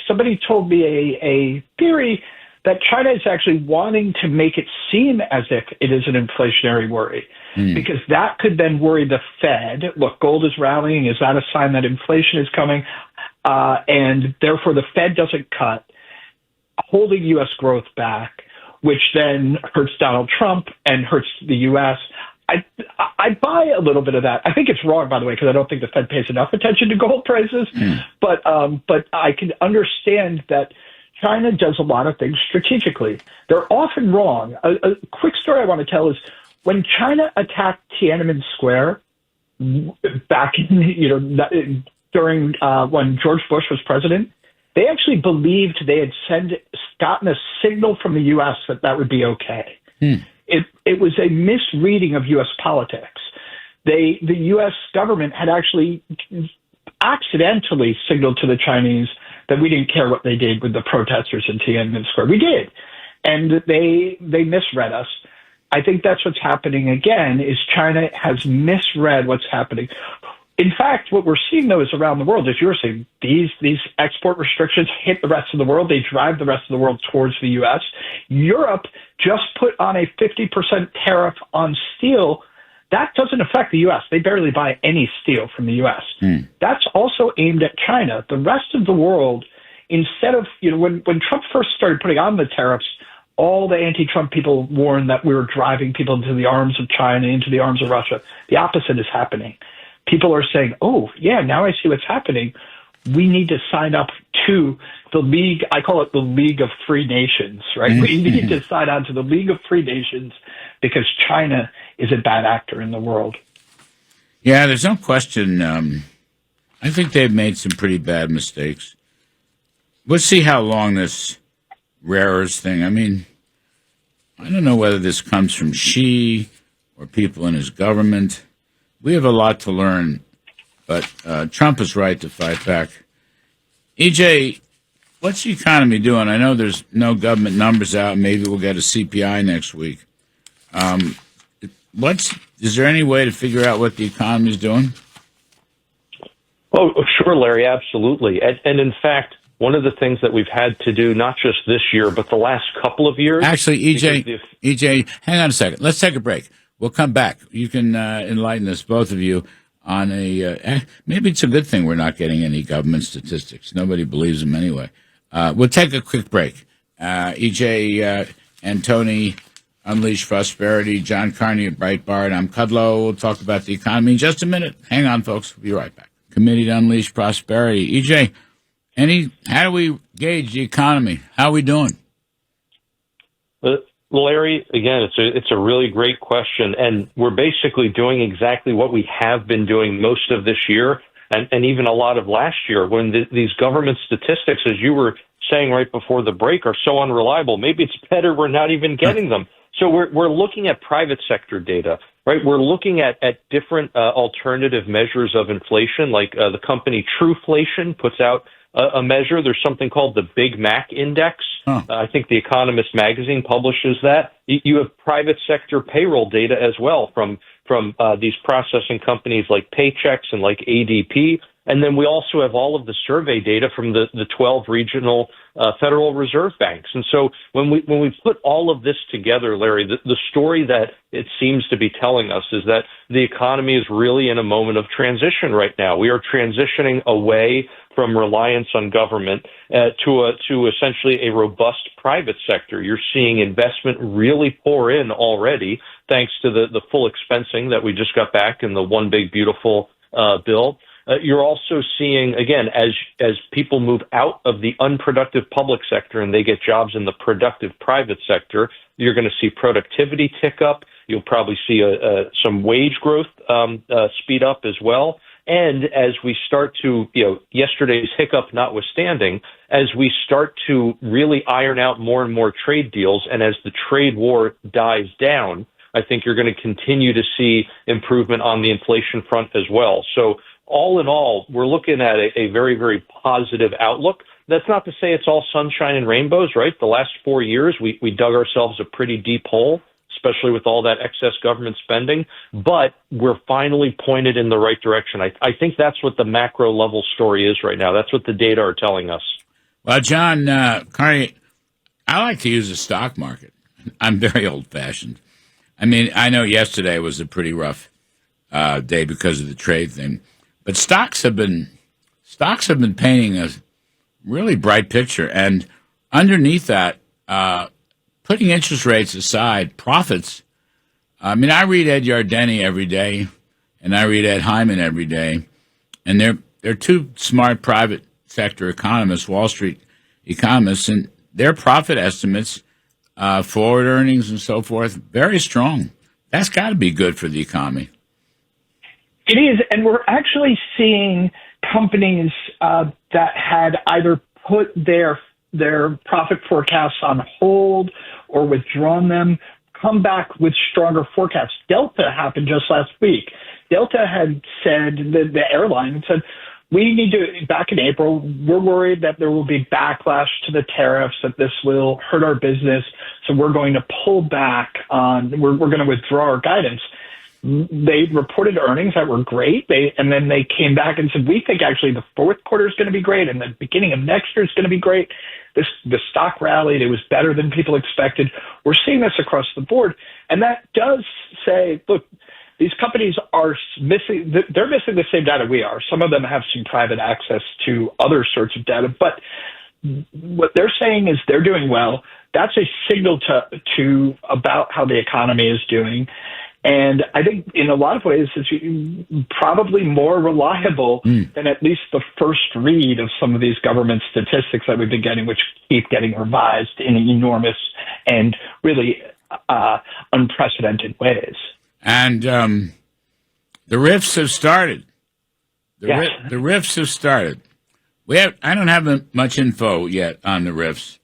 somebody told me a theory that China is actually wanting to make it seem as if it is an inflationary worry, because that could then worry the Fed. Look, gold is rallying. Is that a sign that inflation is coming? And therefore the Fed doesn't cut, holding U.S. growth back, which then hurts Donald Trump and hurts the U.S. I buy a little bit of that. I think it's wrong, by the way, because I don't think the Fed pays enough attention to gold prices. But I can understand that China does a lot of things strategically. They're often wrong. A quick story I want to tell is when China attacked Tiananmen Square back in during when George Bush was president, they actually believed they had gotten a signal from the U.S. that would be okay. It was a misreading of U.S. politics. The U.S. government had actually accidentally signaled to the Chinese that we didn't care what they did with the protesters in Tiananmen Square. We did. And they misread us. I think that's what's happening again, is China has misread what's happening. In fact, what we're seeing, though, is around the world, as you were saying, these export restrictions hit the rest of the world. They drive the rest of the world towards the U.S. Europe just put on a 50% tariff on steel. That doesn't affect the U.S. They barely buy any steel from the U.S. That's also aimed at China. The rest of the world, instead of, when Trump first started putting on the tariffs, all the anti-Trump people warned that we were driving people into the arms of China, into the arms of Russia. The opposite is happening. People are saying, oh, yeah, now I see what's happening. We need to sign up to the League. I call it the League of Free Nations, right? We need to sign on to the League of Free Nations because China is a bad actor in the world. Yeah, there's no question. I think they've made some pretty bad mistakes. We'll see how long this rare earths thing. I mean, I don't know whether this comes from Xi or people in his government. We have a lot to learn, but Trump is right to fight back. EJ, what's the economy doing? I know there's no government numbers out. Maybe we'll get a CPI next week. Is there any way to figure out what the economy is doing? Oh, sure, Larry, absolutely. And in fact, one of the things that we've had to do, not just this year, but the last couple of years. Actually, EJ, hang on a second. Let's take a break. We'll come back. You can enlighten us, both of you, on maybe it's a good thing we're not getting any government statistics. Nobody believes them anyway. We'll take a quick break. EJ and Tony, Unleash Prosperity, John Carney at Breitbart. I'm Kudlow. We'll talk about the economy in just a minute. Hang on, folks. We'll be right back. Committee to Unleash Prosperity. EJ, how do we gauge the economy? How are we doing? Larry, again, it's a really great question, and we're basically doing exactly what we have been doing most of this year, and even a lot of last year, when these government statistics, as you were saying right before the break, are so unreliable. Maybe it's better we're not even getting them. So we're looking at private sector data, right? We're looking at different alternative measures of inflation, like the company Trueflation puts out a measure. There's something called the Big Mac Index. I think The Economist magazine publishes that. You have private sector payroll data as well from these processing companies like Paychex and like ADP. And then we also have all of the survey data from the 12 regional Federal Reserve banks. And so when we put all of this together, Larry, the story that it seems to be telling us is that the economy is really in a moment of transition right now. We are transitioning away from reliance on government to essentially a robust private sector. You're seeing investment really pour in already, thanks to the full expensing that we just got back in the One Big Beautiful bill. You're also seeing, again, as people move out of the unproductive public sector and they get jobs in the productive private sector, you're going to see productivity tick up. You'll probably see some wage growth speed up as well. And as we start to, yesterday's hiccup notwithstanding, as we start to really iron out more and more trade deals, and as the trade war dies down, I think you're going to continue to see improvement on the inflation front as well. So all in all, we're looking at a very, very positive outlook. That's not to say it's all sunshine and rainbows, right? The last 4 years, we dug ourselves a pretty deep hole, especially with all that excess government spending, but we're finally pointed in the right direction. I think that's what the macro level story is right now. That's what the data are telling us. Well, John Carney, I like to use the stock market. I'm very old-fashioned. I mean, I know yesterday was a pretty rough day because of the trade thing, but stocks have been painting a really bright picture, and underneath that, putting interest rates aside, profits. I mean, I read Ed Yardeni every day, and I read Ed Hyman every day, and they're two smart private sector economists, Wall Street economists, and their profit estimates, forward earnings and so forth, very strong. That's got to be good for the economy. It is, and we're actually seeing companies that had either put their profit forecasts on hold or withdrawn them come back with stronger forecasts. Delta happened just last week. Delta had said, the airline had said, we need to, back in April, we're worried that there will be backlash to the tariffs, that this will hurt our business. So we're going to pull back on, we're going to withdraw our guidance. They reported earnings that were great. And then they came back and said, we think actually the fourth quarter is going to be great. And the beginning of next year is going to be great. The stock rallied. It was better than people expected. We're seeing this across the board. And that does say, look, these companies are missing, they're missing the same data we are. Some of them have some private access to other sorts of data, but what they're saying is they're doing well. That's a signal to about how the economy is doing. And I think in a lot of ways, it's probably more reliable than at least the first read of some of these government statistics that we've been getting, which keep getting revised in enormous and really unprecedented ways. And the rifts have started. The rifts have started. I don't have much info yet on the rifts,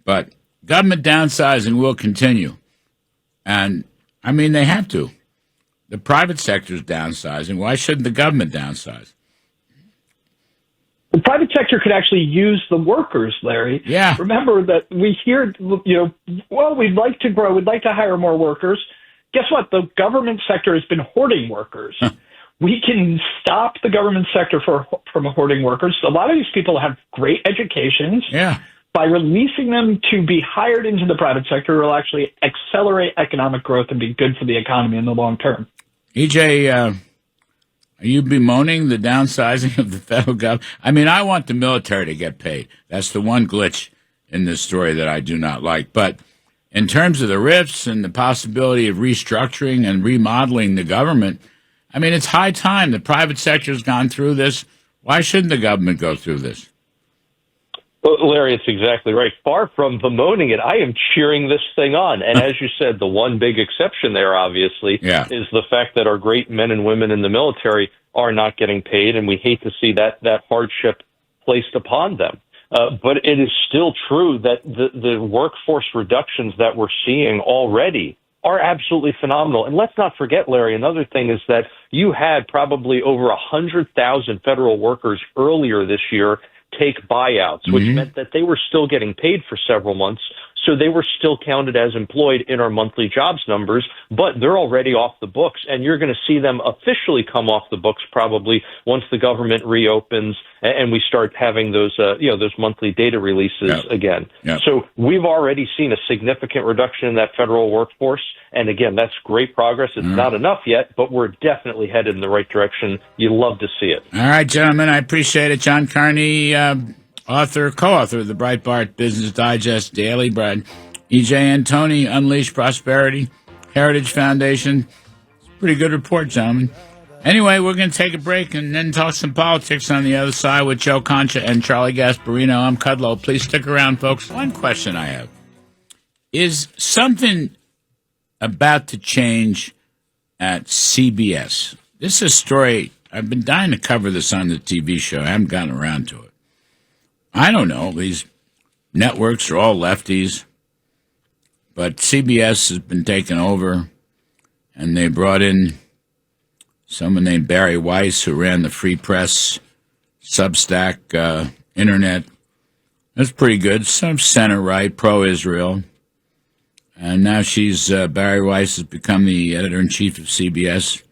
but government downsizing will continue. And I mean, they have to. The private sector is downsizing. Why shouldn't the government downsize? The private sector could actually use the workers, Larry. Yeah. Remember that we hear, well, we'd like to grow, we'd like to hire more workers. Guess what? The government sector has been hoarding workers. Huh. We can stop the government sector from hoarding workers. A lot of these people have great educations. Yeah. By releasing them to be hired into the private sector, it will actually accelerate economic growth and be good for the economy in the long term. EJ, are you bemoaning the downsizing of the federal government? I mean, I want the military to get paid. That's the one glitch in this story that I do not like. But in terms of the rifts and the possibility of restructuring and remodeling the government, I mean, it's high time. The private sector has gone through this. Why shouldn't the government go through this? Well, Larry, it's exactly right. Far from bemoaning it, I am cheering this thing on. And as you said, the one big exception there, obviously, is the fact that our great men and women in the military are not getting paid, and we hate to see that hardship placed upon them. But it is still true that the workforce reductions that we're seeing already are absolutely phenomenal. And let's not forget, Larry, another thing is that you had probably over 100,000 federal workers earlier this year take buyouts, which meant that they were still getting paid for several months. So they were still counted as employed in our monthly jobs numbers, but they're already off the books. And you're going to see them officially come off the books probably once the government reopens and we start having those monthly data releases again. Yep. So we've already seen a significant reduction in that federal workforce. And again, that's great progress. It's not enough yet, but we're definitely headed in the right direction. You love to see it. All right, gentlemen, I appreciate it. John Carney, co-author of the Breitbart Business Digest Daily. E.J. Antoni, Unleash Prosperity, Heritage Foundation. It's a pretty good report, gentlemen. Anyway, we're going to take a break and then talk some politics on the other side with Joe Concha and Charlie Gasparino. I'm Kudlow. Please stick around, folks. One question I have. Is something about to change at CBS? This is a story. I've been dying to cover this on the TV show. I haven't gotten around to it. I don't know. These networks are all lefties, but CBS has been taken over, and they brought in someone named Barry Weiss, who ran the Free Press, Substack, Internet. That's pretty good. Some center-right, pro-Israel. And now Barry Weiss has become the editor-in-chief of CBS.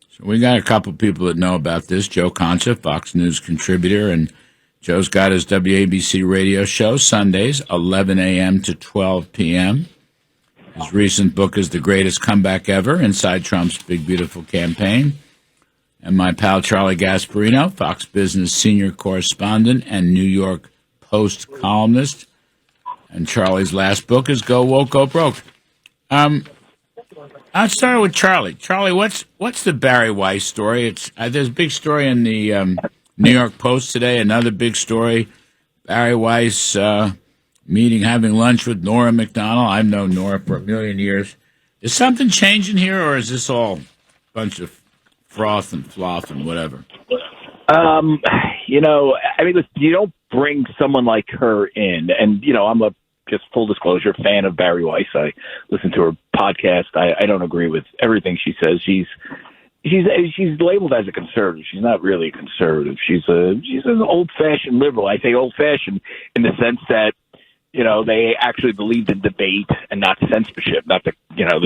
So we got a couple people that know about this. Joe Concha, Fox News contributor, and Joe's got his WABC radio show Sundays, 11 a.m. to 12 p.m. His recent book is The Greatest Comeback Ever, Inside Trump's Big Beautiful Campaign. And my pal Charlie Gasparino, Fox Business senior correspondent and New York Post columnist. And Charlie's last book is Go Woke, Go Broke. I'll start with Charlie. Charlie, what's the Barry Weiss story? There's a big story in the New York Post today, another big story. Barry Weiss having lunch with Nora McDonald. I've known Nora for a million years. Is something changing here, or is this all a bunch of froth and fluff and whatever? I mean, listen, you don't bring someone like her in, and I'm a just full disclosure fan of Barry Weiss. I listen to her podcast. I don't agree with everything she says. She's labeled as a conservative. She's not really a conservative. She's an old-fashioned liberal. I say old-fashioned in the sense that they actually believed in debate and not censorship, not the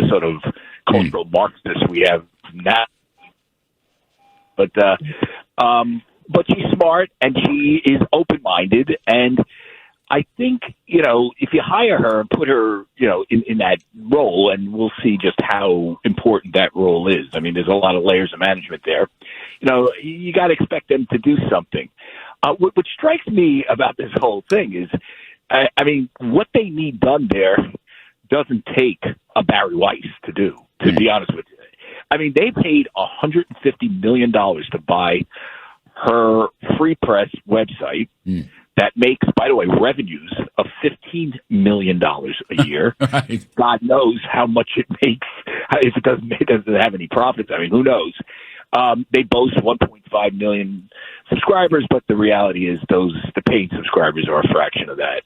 sort of cultural Marxists we have now. But she's smart and she is open-minded, and I think if you hire her and put her in that role, and we'll see just how important that role is. I mean, there's a lot of layers of management there. You got to expect them to do something. What strikes me about this whole thing is, I mean, what they need done there doesn't take a Barry Weiss to do. To be honest with you, I mean, they paid $150 million to buy her free press website that makes, by the way, revenues of $15 million a year. Right. God knows how much it makes if it doesn't have any profits. I mean, who knows? They boast 1.5 million subscribers, but the reality is the paid subscribers are a fraction of that.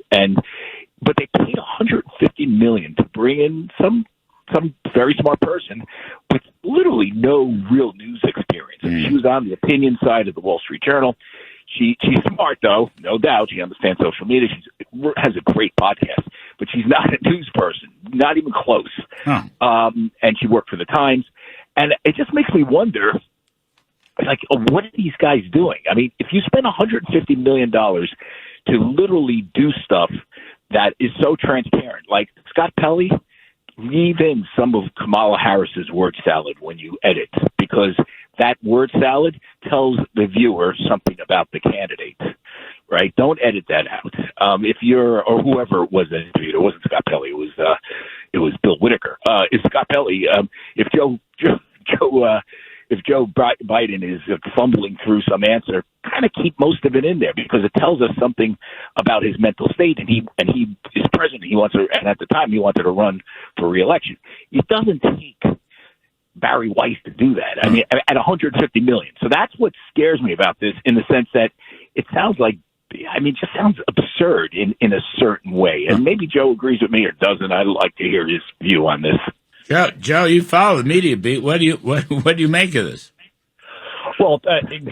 But they paid $150 million to bring in some very smart person with literally no real news experience. I mean, she was on the opinion side of the Wall Street Journal. She's smart, though, no doubt. She understands social media. She has a great podcast, but she's not a news person, not even close. Huh. And she worked for the Times. And it just makes me wonder, like, what are these guys doing? I mean, if you spend $150 million to literally do stuff that is so transparent, like Scott Pelley, leave in some of Kamala Harris's word salad when you edit, because that word salad tells the viewer something about the candidate, right? Don't edit that out. If you're, or whoever it was that interviewed, it wasn't Scott Pelley, it was Bill Whitaker. It's Scott Pelley. If Joe Biden is fumbling through some answer, kind of keep most of it in there, because it tells us something about his mental state. And he is president. And at the time he wanted to run for re-election. It doesn't take Barry Weiss to do that. I mean, at $150 million. So that's what scares me about this, in the sense that it sounds like, it just sounds absurd in a certain way. And maybe Joe agrees with me or doesn't. I'd like to hear his view on this. Joe, you follow the media beat. What do you make of this? Well,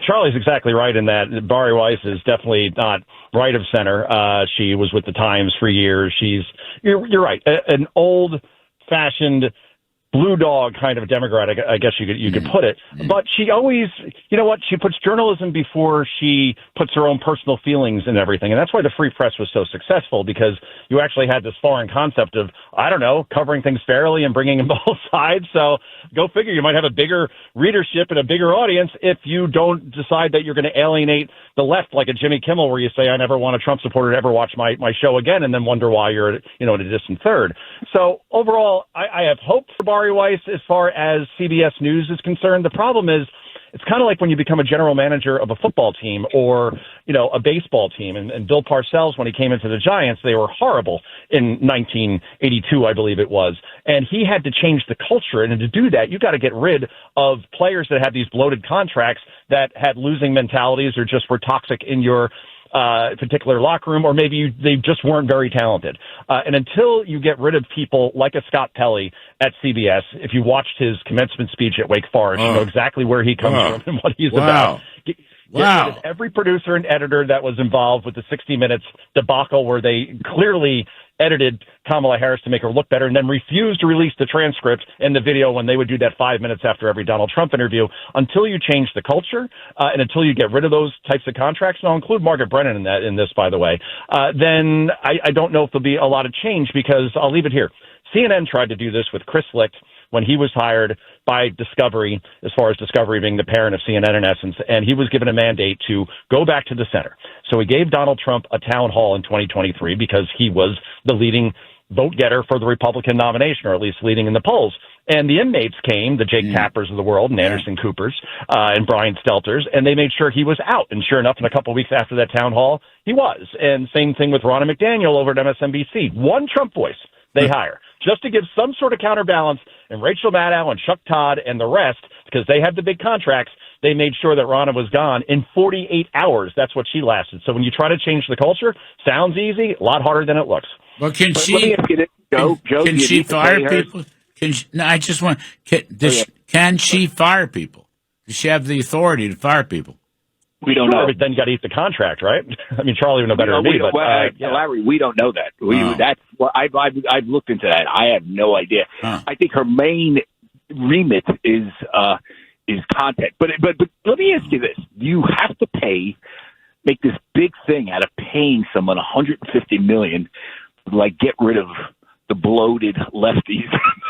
Charlie's exactly right in that Barry Weiss is definitely not right of center. She was with the Times for years. You're right, an old-fashioned blue dog kind of Democrat, I guess you could put it. But she always, she puts journalism before she puts her own personal feelings and everything. And that's why the free press was so successful, because you actually had this foreign concept of, covering things fairly and bringing in both sides. So go figure, you might have a bigger readership and a bigger audience if you don't decide that you're going to alienate the left, like a Jimmy Kimmel, where you say, I never want a Trump supporter to ever watch my show again, and then wonder why you're, at a distant third. So overall, I have hope for Barry Weiss as far as CBS News is concerned. The problem is, it's kind of like when you become a general manager of a football team or, a baseball team. And Bill Parcells, when he came into the Giants, they were horrible in 1982, I believe it was. And he had to change the culture. And to do that, you got to get rid of players that had these bloated contracts that had losing mentalities or just were toxic in your particular locker room, or maybe they just weren't very talented. And until you get rid of people like a Scott Pelley at CBS, if you watched his commencement speech at Wake Forest, you know exactly where he comes from and what he's about. Get rid of every producer and editor that was involved with the 60 Minutes debacle, where they clearly edited Kamala Harris to make her look better and then refused to release the transcript and the video when they would do that 5 minutes after every Donald Trump interview. Until you change the culture and until you get rid of those types of contracts, and I'll include Margaret Brennan in this, by the way, then I don't know if there'll be a lot of change, because I'll leave it here. CNN tried to do this with Chris Licht when he was hired by Discovery, as far as Discovery being the parent of CNN in essence, and he was given a mandate to go back to the center. So he gave Donald Trump a town hall in 2023 because he was the leading vote getter for the Republican nomination, or at least leading in the polls. And the inmates came, the Jake Tappers of the world, and Anderson Coopers, and Brian Stelters, and they made sure he was out. And sure enough, in a couple of weeks after that town hall, he was. And same thing with Ronna McDaniel over at MSNBC. One Trump voice they hire, just to give some sort of counterbalance. And Rachel Maddow and Chuck Todd and the rest, because they have the big contracts, they made sure that Rana was gone in 48 hours. That's what she lasted. So when you try to change the culture, sounds easy, a lot harder than it looks. Well, can Let me ask you this, Joe. Can she fire people? No, I just want. Can she fire people? Does she have the authority to fire people? We don't know. But then you got to eat the contract, right? I mean, Charlie would know better than me. But Larry, we don't know that. That's what I've looked into that. I have no idea. I think her main remit is content. But let me ask you this: you have to make this big thing out of paying someone $150 million, like get rid of the bloated lefties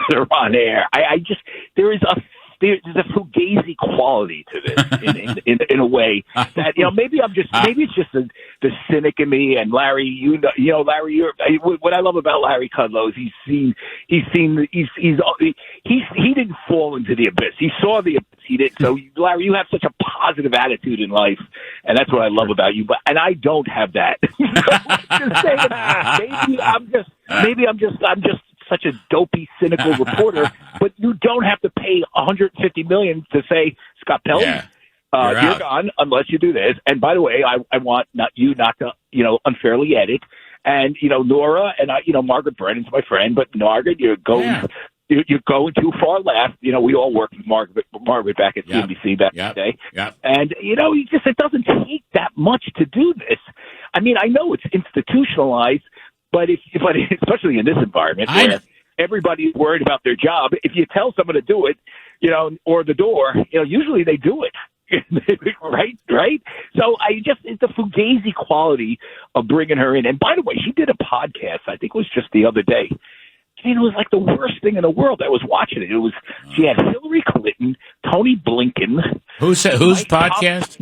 that are on air. There's a fugazi quality to this in a way that, maybe it's just the cynic in me. And Larry, Larry, what I love about Larry Kudlow is he didn't fall into the abyss. He saw the abyss. He didn't. So Larry, you have such a positive attitude in life, and that's what I love about you. And I don't have that. Maybe I'm just such a dopey, cynical reporter, but you don't have to pay $150 million to say, Scott Pelley, you're gone unless you do this. And by the way, I want you not to, unfairly edit. And, Nora and Margaret Brennan's my friend, but Margaret, you're going too far left. We all worked with Margaret back at CNBC back in the day. Yep. And, it doesn't take that much to do this. I mean, I know it's institutionalized, but especially in this environment where everybody's worried about their job, if you tell someone to do it, or the door, usually they do it. right? So it's the fugazi quality of bringing her in. And by the way, she did a podcast, I think it was just the other day. And it was like the worst thing in the world. I was watching it. She had Hillary Clinton, Tony Blinken. Whose podcast?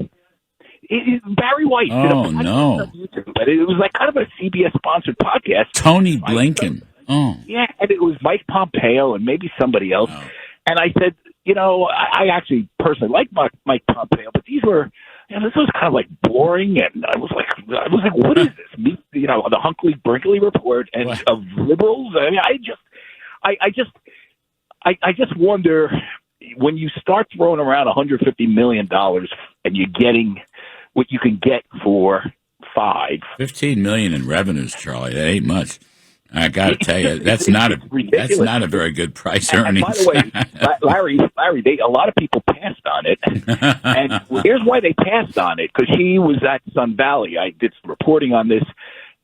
Barry White did a podcast on YouTube, but it was like kind of a CBS sponsored podcast. Tony Blinken. Yeah, and it was Mike Pompeo and maybe somebody else. Oh. And I said, I actually personally like Mike Pompeo, but these were, this was kind of like boring, and I was like, what is this? The Hunkley Brinkley report and of liberals. I mean, I just wonder when you start throwing around $150 million and you're getting what you can get for $15 million in revenues, Charlie. That ain't much. I got to tell you, that's not a very good price earnings. And by the way, Larry, a lot of people passed on it, and here's why they passed on it: because she was at Sun Valley. I did some reporting on this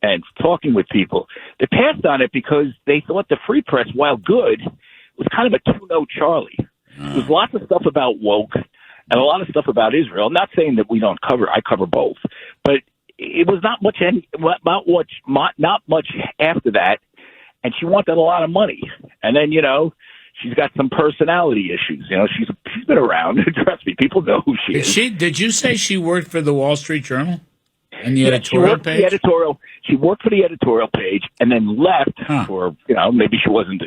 and talking with people. They passed on it because they thought the free press, while good, was kind of a 2-0 Charlie. There's lots of stuff about woke and a lot of stuff about Israel. I'm not saying that we don't cover. I cover both, but it was not much after that, and she wanted a lot of money. And then she's got some personality issues. She's been around. Trust me, people know who she is. Did you say she worked for the Wall Street Journal and the editorial page? She worked for the editorial page and then left for maybe it wasn't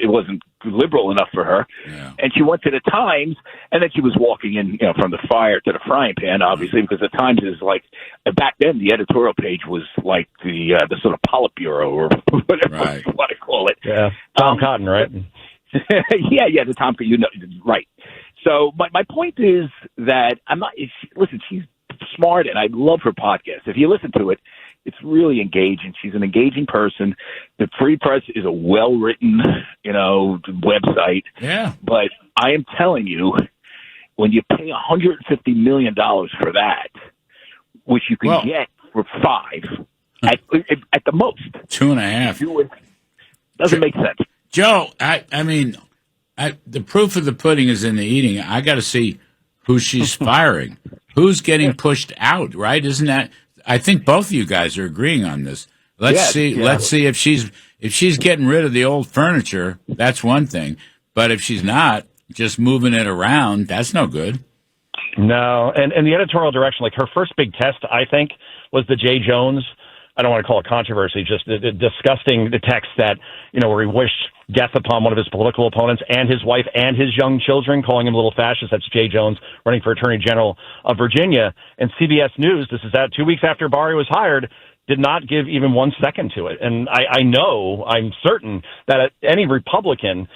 liberal enough for her. Yeah. And she went to the Times, and then she was walking in from the fire to the frying pan, obviously, because the Times is like back then the editorial page was like the sort of Politburo or whatever you want to call it. Yeah, Tom Cotton, right? yeah, the Tom Cotton, right. So my point is that listen, she's smart, and I love her podcast. If you listen to it, it's really engaging. She's an engaging person. The Free Press is a well-written, website. Yeah. But I am telling you, when you pay $150 million for that, which you can get for $5 at the most, $2.5, doesn't make sense. Joe, I mean, the proof of the pudding is in the eating. I got to see who she's firing. Who's getting pushed out, right? Isn't that? I think both of you guys are agreeing on this. Let's see if she's getting rid of the old furniture. That's one thing, but if she's not, just moving it around, that's no good. No, and the editorial direction, like her first big test, I think, was the Jay Jones. I don't want to call it controversy, just disgusting the text that, where he wished death upon one of his political opponents and his wife and his young children, calling him a little fascist. That's Jay Jones running for Attorney General of Virginia. And CBS News, this is 2 weeks after Barry was hired, did not give even 1 second to it. And I'm certain that any Republican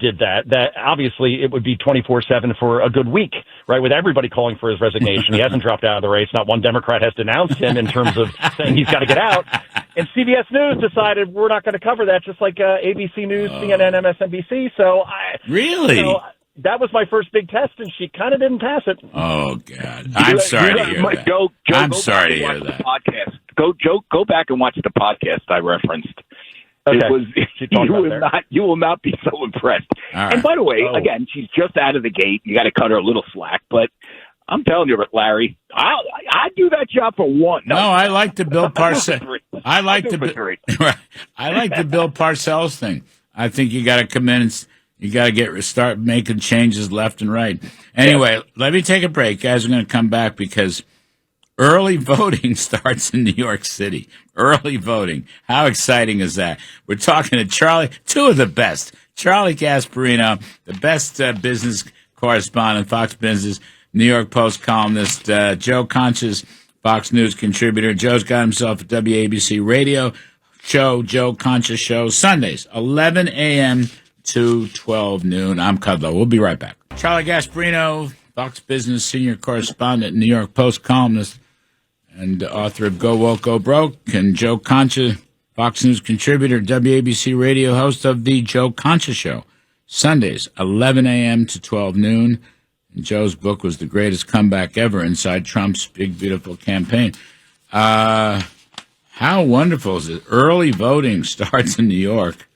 did that obviously it would be 24/7 for a good week, right? With everybody calling for his resignation. He hasn't dropped out of the race. Not one Democrat has denounced him in terms of saying he's got to get out. And CBS News decided we're not going to cover that, just like ABC News, CNN, MSNBC. So really? That was my first big test, and she kind of didn't pass it. Oh, God. I'm sorry to hear that. Joe, I'm go sorry to back hear and watch that. the podcast. Go back and watch the podcast I referenced. Okay. It was you will not be so impressed. Right. And by the way, again, she's just out of the gate. You got to cut her a little slack, but I'm telling you, Larry, I'd do that job for one. No, I like the Bill Parcells. I like the Bill Parcells thing. I think you got to come in and you got to start making changes left and right. Anyway, Let me take a break, guys. We're going to come back because early voting starts in New York City. Early voting. How exciting is that? We're talking to Charlie, two of the best. Charlie Gasparino, the best business correspondent, Fox Business, New York Post columnist, Joe Concha's Fox News contributor. Joe's got himself a WABC radio show, Joe Concha Show, Sundays, 11 a.m. to 12 noon. I'm Kudlow. We'll be right back. Charlie Gasparino, Fox Business senior correspondent, New York Post columnist, and author of Go Woke, Go Broke, and Joe Concha, Fox News contributor, WABC radio host of the Joe Concha Show, Sundays, 11 a.m. to 12 noon. And Joe's book was The Greatest Comeback Ever Inside Trump's Big Beautiful Campaign. How wonderful is it? Early voting starts in New York.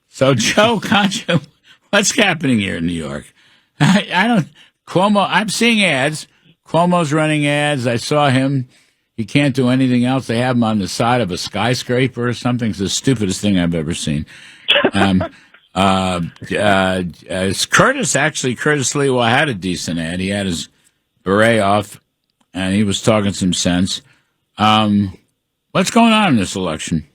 So, Joe Concha, what's happening here in New York? Cuomo, I'm seeing ads. Cuomo's running ads. I saw him. He can't do anything else. They have him on the side of a skyscraper or something. It's the stupidest thing I've ever seen. Curtis Lee, had a decent ad. He had his beret off, and he was talking some sense. What's going on in this election?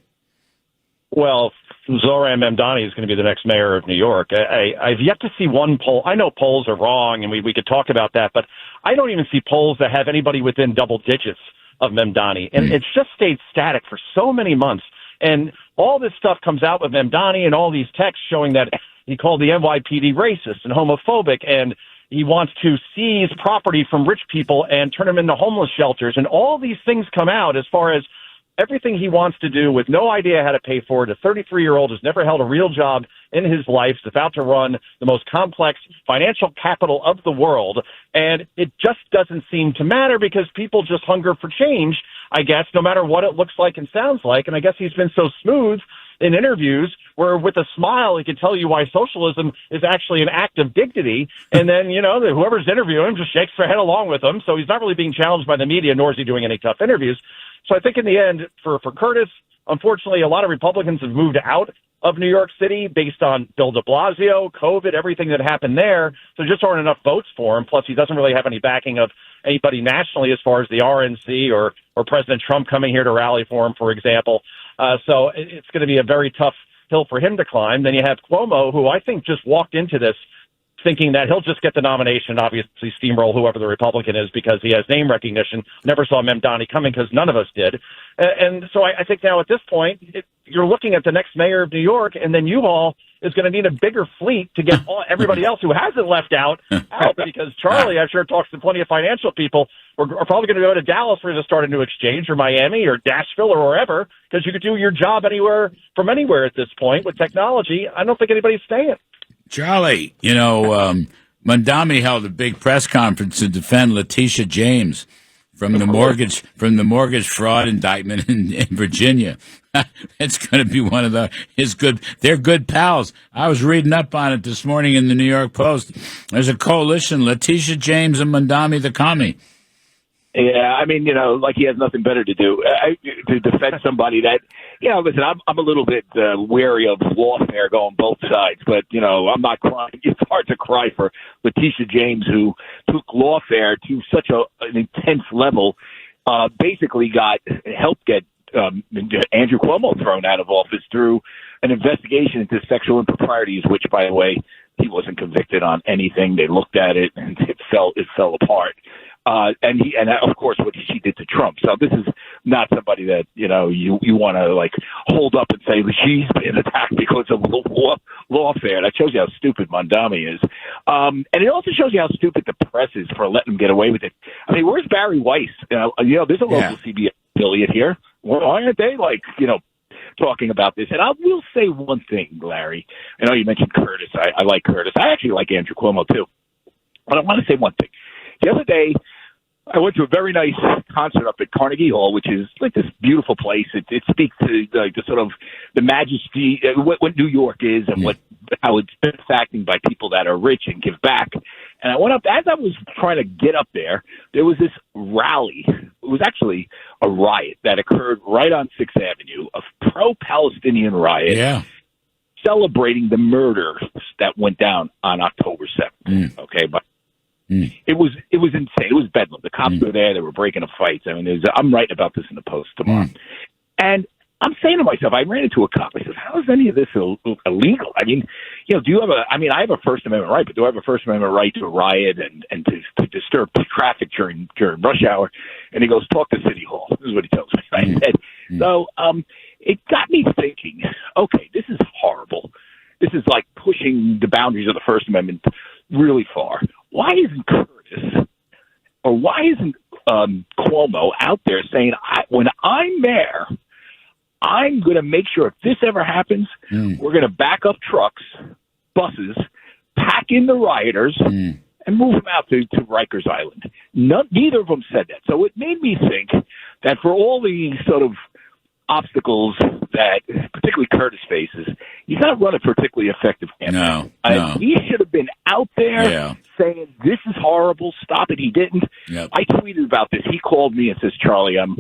Well, Zohran Mamdani is going to be the next mayor of New York. I've yet to see one poll. I know polls are wrong, and we could talk about that, but I don't even see polls that have anybody within double digits of Mamdani. And it's just stayed static for so many months. And all this stuff comes out with Mamdani and all these texts showing that he called the NYPD racist and homophobic, and he wants to seize property from rich people and turn them into homeless shelters. And all these things come out as far as everything he wants to do with no idea how to pay for it. A 33-year-old who's never held a real job in his life, is about to run the most complex financial capital of the world. And it just doesn't seem to matter because people just hunger for change, I guess, no matter what it looks like and sounds like. And I guess he's been so smooth in interviews where with a smile he can tell you why socialism is actually an act of dignity. And then, whoever's interviewing him just shakes their head along with him. So he's not really being challenged by the media, nor is he doing any tough interviews. So I think in the end, for Curtis, unfortunately, a lot of Republicans have moved out of New York City based on Bill de Blasio, COVID, everything that happened there. So there just aren't enough votes for him. Plus, he doesn't really have any backing of anybody nationally as far as the RNC or President Trump coming here to rally for him, for example. So it's going to be a very tough hill for him to climb. Then you have Cuomo, who I think just walked into this thinking that he'll just get the nomination, obviously steamroll whoever the Republican is because he has name recognition. Never saw Mamdani coming because none of us did. And so I think now at this point, you're looking at the next mayor of New York, and then U-Haul is going to need a bigger fleet to get everybody else who hasn't left out because Charlie, I'm sure, talks to plenty of financial people. Are probably going to go to Dallas for to start a new exchange or Miami or Nashville or wherever because you could do your job anywhere from anywhere at this point with technology. I don't think anybody's staying. Charlie, Mamdani held a big press conference to defend Letitia James from the mortgage fraud indictment in Virginia. It's going to be one of they're good pals. I was reading up on it this morning in the New York Post. There's a coalition, Letitia James and Mamdani the commie. Yeah, I mean, like he has nothing better to do to defend somebody that, listen, I'm a little bit wary of lawfare going both sides, but, I'm not crying. It's hard to cry for Letitia James, who took lawfare to such an intense level, basically helped get Andrew Cuomo thrown out of office through an investigation into sexual improprieties, which, by the way, he wasn't convicted on anything. They looked at it and it fell apart. And of course what she did to Trump. So this is not somebody that, you want to like hold up and say she's been attacked because of lawfare. That shows you how stupid Mondami is. And it also shows you how stupid the press is for letting him get away with it. I mean, where's Barry Weiss? There's a local CBS affiliate here. Why aren't they talking about this? And I will say one thing, Larry. I know you mentioned Curtis. I like Curtis. I actually like Andrew Cuomo too. But I want to say one thing. The other day, I went to a very nice concert up at Carnegie Hall, which is like this beautiful place. It speaks to like the sort of the majesty, what New York is, and how it's been acting by people that are rich and give back. And I went up as I was trying to get up there. There was this rally. It was actually a riot that occurred right on 6th Avenue, a pro-Palestinian riot, celebrating the murders that went down on October 7th. Okay, but. It was insane. It was bedlam. The cops were there. They were breaking up fights. I mean, I'm writing about this in the Post tomorrow. And I'm saying to myself, I ran into a cop. I said, how is any of this illegal? I mean, do you have I have a First Amendment right, but do I have a First Amendment right to riot and to disturb traffic during rush hour? And he goes, talk to City Hall. This is what he tells me. Right? So it got me thinking, okay, this is horrible. This is like pushing the boundaries of the First Amendment really far. Why isn't Curtis or why isn't Cuomo out there saying, when I'm mayor, I'm going to make sure if this ever happens, we're going to back up trucks, buses, pack in the rioters, and move them out to Rikers Island. Neither of them said that. So it made me think that for all the sort of obstacles that particularly Curtis faces, he's not running a particularly effective campaign. No. He should have been out there saying, this is horrible, stop it. He didn't. Yep. I tweeted about this. He called me and says, Charlie, I'm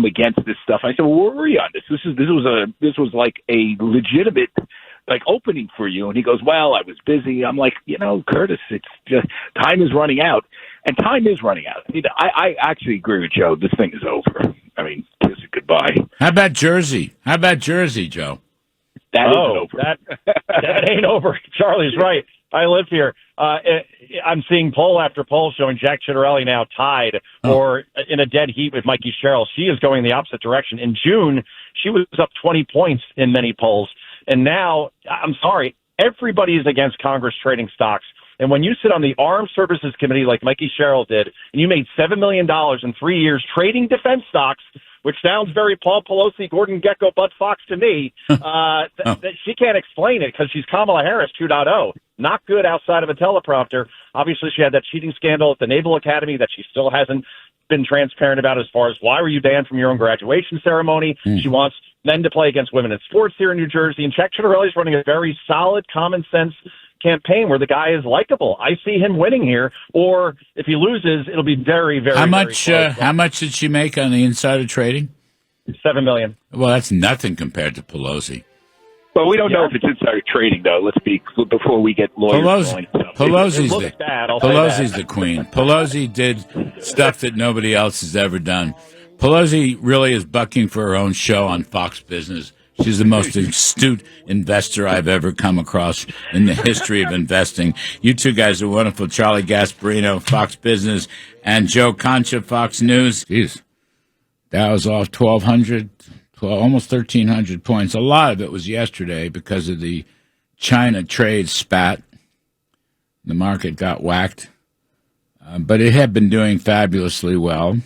against this stuff. I said, well, where were you on this? This was like a legitimate opening for you. And he goes, well, I was busy. I'm like, Curtis, it's just time is running out. And time is running out. I actually agree with Joe. This thing is over. I mean, kiss it goodbye. How about Jersey? Joe? That isn't over. That ain't over. Charlie's right. I live here. I'm seeing poll after poll showing Jack Ciattarelli now tied or in a dead heat with Mikey Sherrill. She is going the opposite direction. In June, she was up 20 points in many polls. And now, I'm sorry, everybody is against Congress trading stocks. And when you sit on the Armed Services Committee like Mikey Sherrill did, and you made $7 million in 3 years trading defense stocks, which sounds very Paul Pelosi, Gordon Gekko, Bud Fox to me, that she can't explain it because she's Kamala Harris 2.0. Not good outside of a teleprompter. Obviously, she had that cheating scandal at the Naval Academy that she still hasn't been transparent about as far as why were you banned from your own graduation ceremony. She wants men to play against women in sports here in New Jersey. And Jack Ciattarelli's running a very solid, common sense campaign where the guy is likable. I see him winning here, or if he loses, it'll be very, very. How much did she make on the insider trading? $7 million. Well, that's nothing compared to Pelosi. Well, we don't know if it's insider trading, though. Let's be before we get lawyers going. Pelosi's the queen. Pelosi did stuff that nobody else has ever done. Pelosi really is bucking for her own show on Fox Business. She's the most astute investor I've ever come across in the history of investing. You two guys are wonderful. Charlie Gasparino, Fox Business, and Joe Concha, Fox News. Jeez, that was off 1,200, almost 1,300 points. A lot of it was yesterday because of the China trade spat. The market got whacked. But it had been doing fabulously well.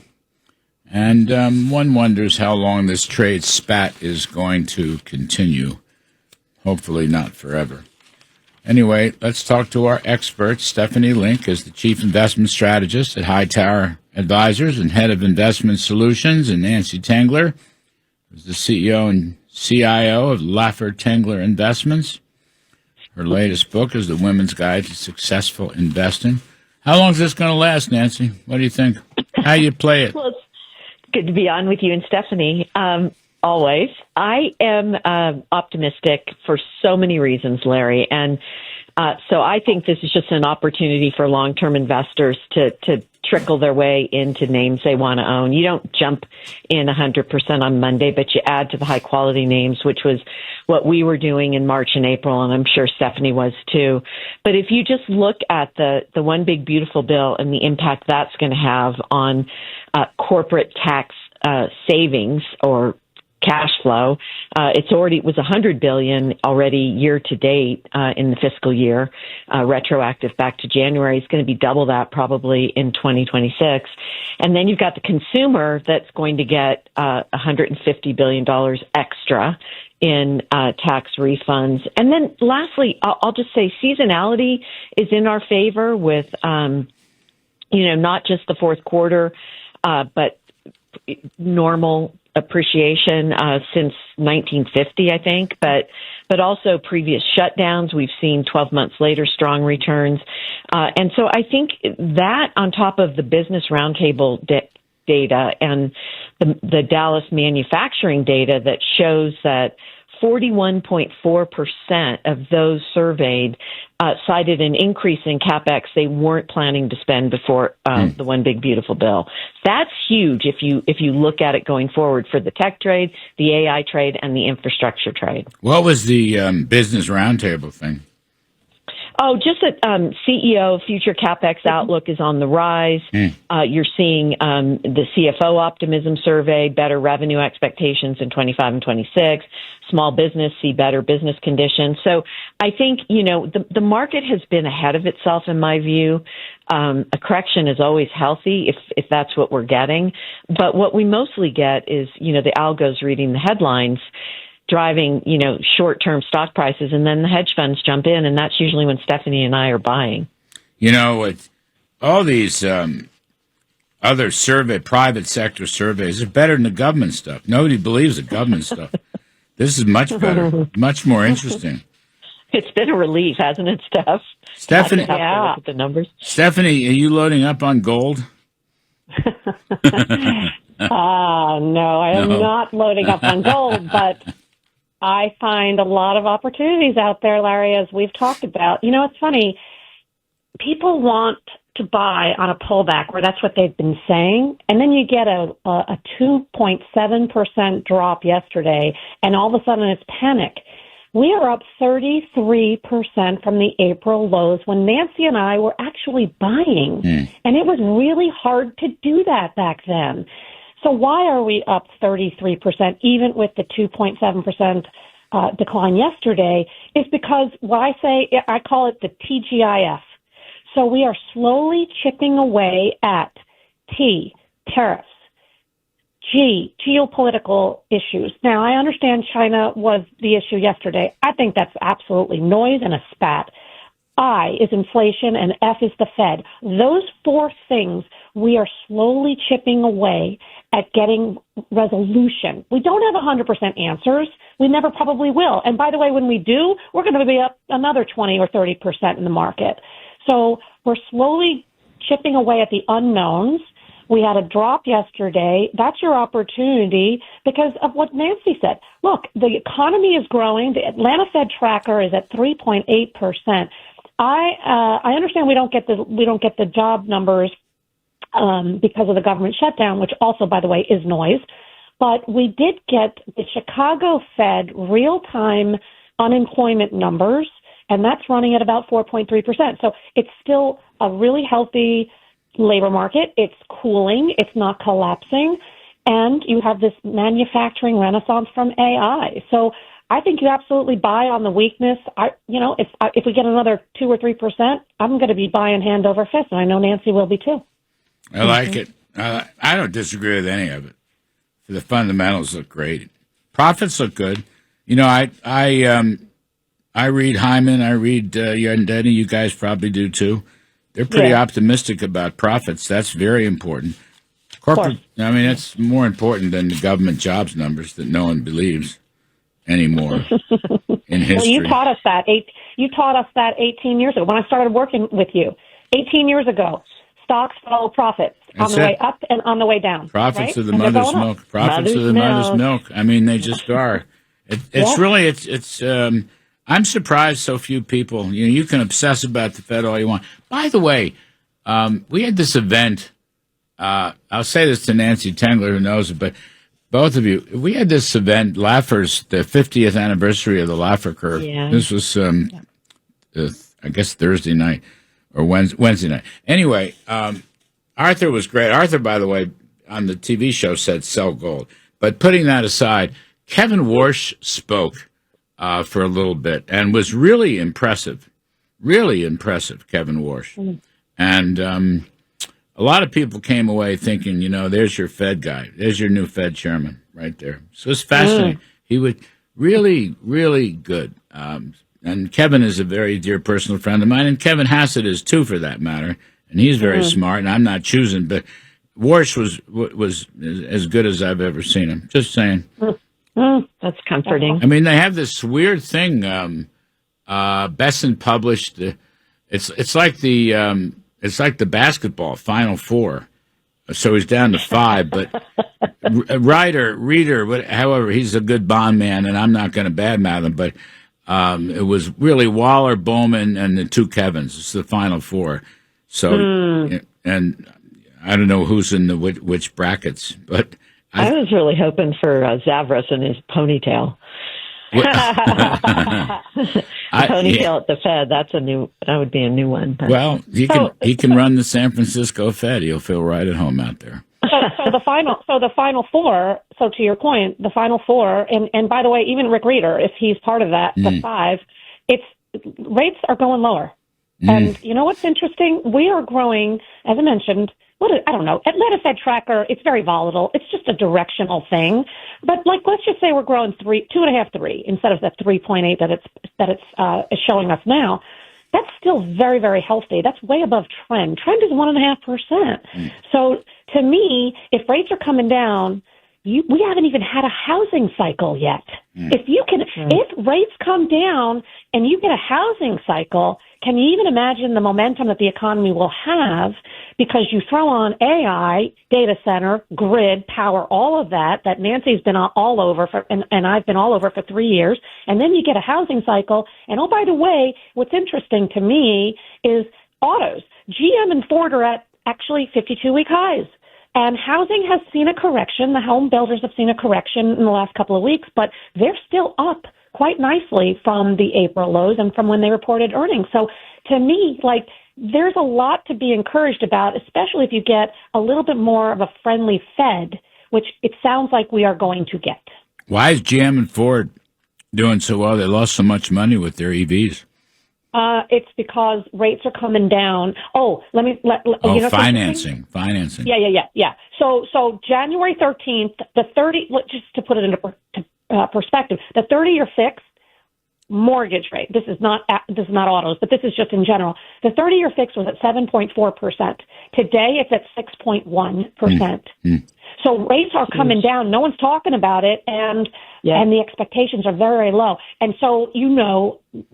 And one wonders how long this trade spat is going to continue. Hopefully not forever. Anyway, let's talk to our experts. Stephanie Link is the Chief Investment Strategist at Hightower Advisors and Head of Investment Solutions, and Nancy Tengler is the CEO and CIO of Laffer Tengler Investments. Her latest book is The Women's Guide to Successful Investing. How long is this going to last, Nancy? What do you think? How you play it? Well, good to be on with you and Stephanie. Always. I am optimistic for so many reasons, Larry. And so I think this is just an opportunity for long-term investors to trickle their way into names they want to own. You don't jump in 100% on Monday, but you add to the high-quality names, which was what we were doing in March and April, and I'm sure Stephanie was too. But if you just look at the one big beautiful bill and the impact that's going to have on corporate tax savings or cash flow. It was $100 billion already year to date in the fiscal year, retroactive back to January. It's going to be double that probably in 2026. And then you've got the consumer that's going to get $150 billion extra in tax refunds. And then lastly, I'll just say seasonality is in our favor with, not just the fourth quarter, but normal appreciation since 1950, I think, but also previous shutdowns. We've seen 12 months later strong returns. And so I think that on top of the Business Roundtable data and the Dallas manufacturing data that shows that 41.4% of those surveyed cited an increase in CapEx they weren't planning to spend before the One Big Beautiful Bill. That's huge if you look at it going forward for the tech trade, the AI trade, and the infrastructure trade. What was the Business Roundtable thing? Oh, just that CEO future CapEx outlook is on the rise. You're seeing the CFO optimism survey, better revenue expectations in 25 and 26. Small business see better business conditions. So I think, the market has been ahead of itself, in my view. A correction is always healthy if that's what we're getting. But what we mostly get is, the algos reading the headlines, driving, short-term stock prices, and then the hedge funds jump in, and that's usually when Stephanie and I are buying. It's all these other private sector surveys are better than the government stuff. Nobody believes the government stuff. This is much better, much more interesting. It's been a relief, hasn't it, Steph? Stephanie, look at the numbers. Stephanie, are you loading up on gold? No, I am not loading up on gold, but I find a lot of opportunities out there, Larry, as we've talked about. It's funny. People want to buy on a pullback, where that's what they've been saying. And then you get a 2.7% drop yesterday, and all of a sudden it's panic. We are up 33% from the April lows when Nancy and I were actually buying. And it was really hard to do that back then. So why are we up 33%, even with the 2.7% decline yesterday? Is because what I call it the TGIF. So we are slowly chipping away at T, tariffs, G, geopolitical issues. Now, I understand China was the issue yesterday. I think that's absolutely noise and a spat. I is inflation, and F is the Fed. Those four things we are slowly chipping away at getting resolution. We don't have 100% answers. We never probably will. And by the way, when we do, we're going to be up another 20 or 30% in the market. So we're slowly chipping away at the unknowns. We had a drop yesterday. That's your opportunity because of what Nancy said. Look, the economy is growing. The Atlanta Fed tracker is at 3.8%. I understand we don't get the job numbers because of the government shutdown, which also, by the way, is noise. But we did get the Chicago Fed real-time unemployment numbers, and that's running at about 4.3%. So it's still a really healthy labor market. It's cooling. It's not collapsing. And you have this manufacturing renaissance from AI. So I think you absolutely buy on the weakness. If we get another 2 or 3%, I'm going to be buying hand over fist, and I know Nancy will be too. I like it. I don't disagree with any of it. The fundamentals look great. Profits look good. I read Hyman. I read Yandeni. You guys probably do too. They're pretty optimistic about profits. That's very important. Corporate. I mean, it's more important than the government jobs numbers that no one believes anymore in history. Well, you taught us that. You taught us that 18 years ago when I started working with you. 18 years ago, stocks follow profits on the way up and on the way down. Profits right? of the mother's milk. Profits of the mother's milk. I mean, they just are. It's I'm surprised so few people. You can obsess about the Fed all you want. By the way, we had this event. I'll say this to Nancy Tengler, who knows it, but both of you, we had this event, Laffer's, the 50th anniversary of the Laffer curve. Yeah. This was, I guess, Thursday night or Wednesday night. Anyway, Arthur was great. Arthur, by the way, on the TV show said sell gold. But putting that aside, Kevin Warsh spoke for a little bit and was really impressive. Really impressive, Kevin Warsh. Mm. And a lot of people came away thinking, there's your Fed guy. There's your new Fed chairman right there. So it's fascinating. He was really, really good. And Kevin is a very dear personal friend of mine, and Kevin Hassett is too, for that matter. And he's very smart, and I'm not choosing, but Warsh was as good as I've ever seen him. Just saying. That's comforting. I mean, they have this weird thing. Besson published. It's like the basketball Final Four. So he's down to 5, but reader, however, he's a good bond man, and I'm not going to badmouth him, but it was really Waller, Bowman, and the 2 Kevins. It's the Final Four. So, and I don't know who's in the which brackets, but I was really hoping for Zavros and his ponytail. Ponytail at the Fed. That would be a new one. But. Well, he can run the San Francisco Fed. He'll feel right at home out there. So the final four. So to your point, the final four, and by the way, even Rick Reeder, if he's part of that, the 5, rates are going lower. And you know what's interesting? We are growing, as I mentioned. I don't know. Atlanta Fed Tracker, it's very volatile. It's just a directional thing. But let's just say we're growing 2.5, 3 instead of the 3.8 that it's showing us now. That's still very, very healthy. That's way above trend. Trend is 1.5%. So to me, if rates are coming down, we haven't even had a housing cycle yet. If rates come down and you get a housing cycle, can you even imagine the momentum that the economy will have? Because you throw on AI, data center, grid, power, all of that Nancy's been all over and I've been all over for 3 years. And then you get a housing cycle. And oh, by the way, what's interesting to me is autos. GM and Ford are at actually 52-week highs. And housing has seen a correction. The home builders have seen a correction in the last couple of weeks, but they're still up quite nicely from the April lows and from when they reported earnings. So to me, there's a lot to be encouraged about, especially if you get a little bit more of a friendly Fed, which it sounds like we are going to get. Why is GM and Ford doing so well? They lost so much money with their EVs. It's because rates are coming down. Financing. Yeah. So January 13th, just to put it into perspective, the 30-year fixed mortgage rate. This is not autos, but this is just in general. The 30-year fix was at 7.4%. Today, it's at 6.1%. So rates are coming down. No one's talking about it, and the expectations are very, very low. And so,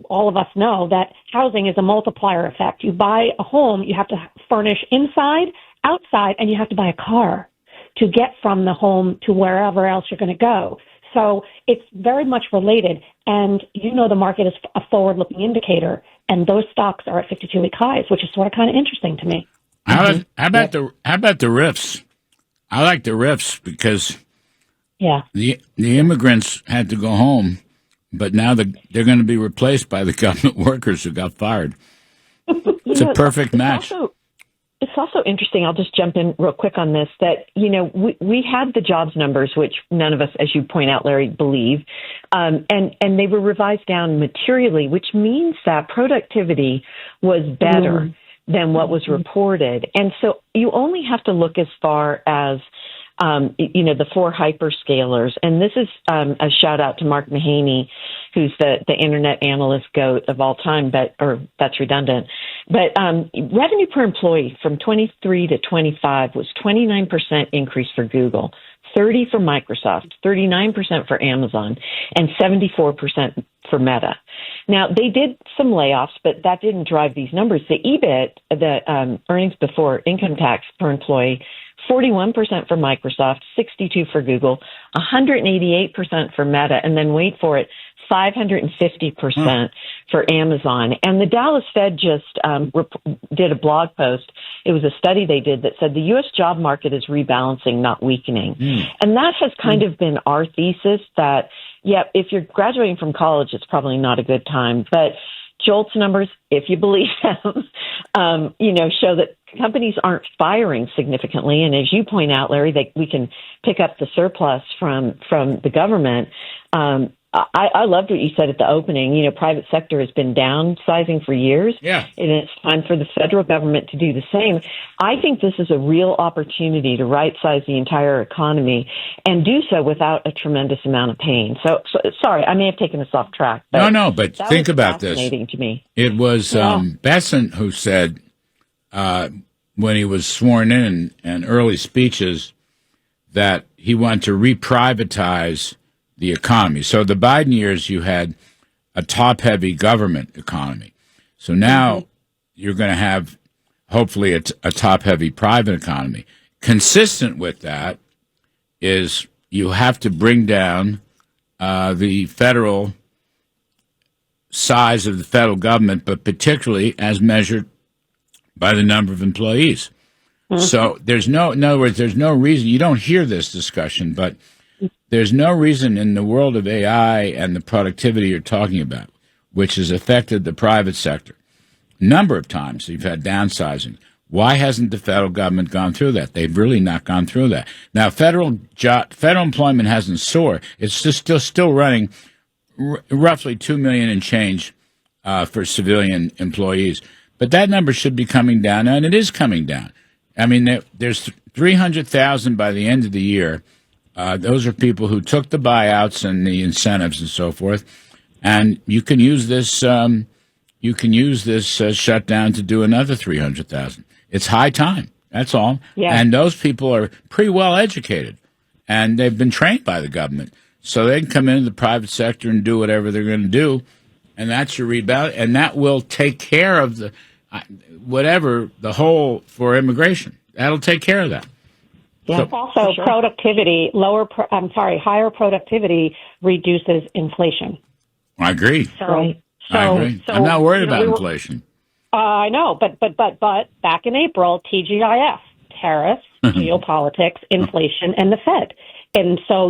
all of us know that housing is a multiplier effect. You buy a home, you have to furnish inside, outside, and you have to buy a car to get from the home to wherever else you're going to go. So it's very much related. And the market is a forward-looking indicator, and those stocks are at 52-week highs, which is sort of kind of interesting to me. How about the RIFs? I like the RIFs because the immigrants had to go home, but now they're going to be replaced by the government workers who got fired. It's a perfect match. It's also interesting. I'll just jump in real quick on this. That we had the jobs numbers, which none of us, as you point out, Larry, believe, and they were revised down materially, which means that productivity was better than what was reported. And so you only have to look as far as, the 4 hyperscalers. And this is a shout out to Mark Mahaney, who's the internet analyst GOAT of all time, that's redundant. But revenue per employee from 23 to 25 was 29% increase for Google, 30% for Microsoft, 39% for Amazon, and 74% for Meta. Now, they did some layoffs, but that didn't drive these numbers. The EBIT, the earnings before income tax per employee, 41% for Microsoft, 62% for Google, 188% for Meta, and then wait for it, 550% for Amazon. And the Dallas Fed just did a blog post. It was a study they did that said the U.S. job market is rebalancing, not weakening. And that has kind of been our thesis that, if you're graduating from college, it's probably not a good time. But JOLTS numbers, if you believe them, show that companies aren't firing significantly. And as you point out, Larry, we can pick up the surplus from the government. I loved what you said at the opening. Private sector has been downsizing for years. Yeah. And it's time for the federal government to do the same. I think this is a real opportunity to right-size the entire economy and do so without a tremendous amount of pain. So sorry, I may have taken us off track. But but think about this. Fascinating to me. It was Besant who said when he was sworn in early speeches that he wanted to reprivatize the economy. So the Biden years, you had a top-heavy government economy. So now you're going to have, hopefully, a top-heavy private economy. Consistent with that is you have to bring down the federal size of the federal government, but particularly as measured by the number of employees. So in other words, there's no reason, you don't hear this discussion, but there's no reason in the world of AI and the productivity you're talking about, which has affected the private sector. A number of times you've had downsizing. Why hasn't the federal government gone through that? They've really not gone through that. Now, federal employment hasn't soared. It's just still running roughly 2 million and change for civilian employees. But that number should be coming down, and it is coming down. I mean, there's 300,000 by the end of the year. Those are people who took the buyouts and the incentives and so forth, and you can use this. Shutdown to do another 300,000. It's high time. That's all. Yeah. And those people are pretty well educated, and they've been trained by the government, so they can come into the private sector and do whatever they're going to do, and that's your rebound, and that will take care of the hole for immigration. That'll take care of that. Yeah. Also, productivity, higher productivity reduces inflation. I agree. I agree. I'm not worried about inflation. I know, but back in April, TGIF, tariffs, geopolitics, inflation, and the Fed. And so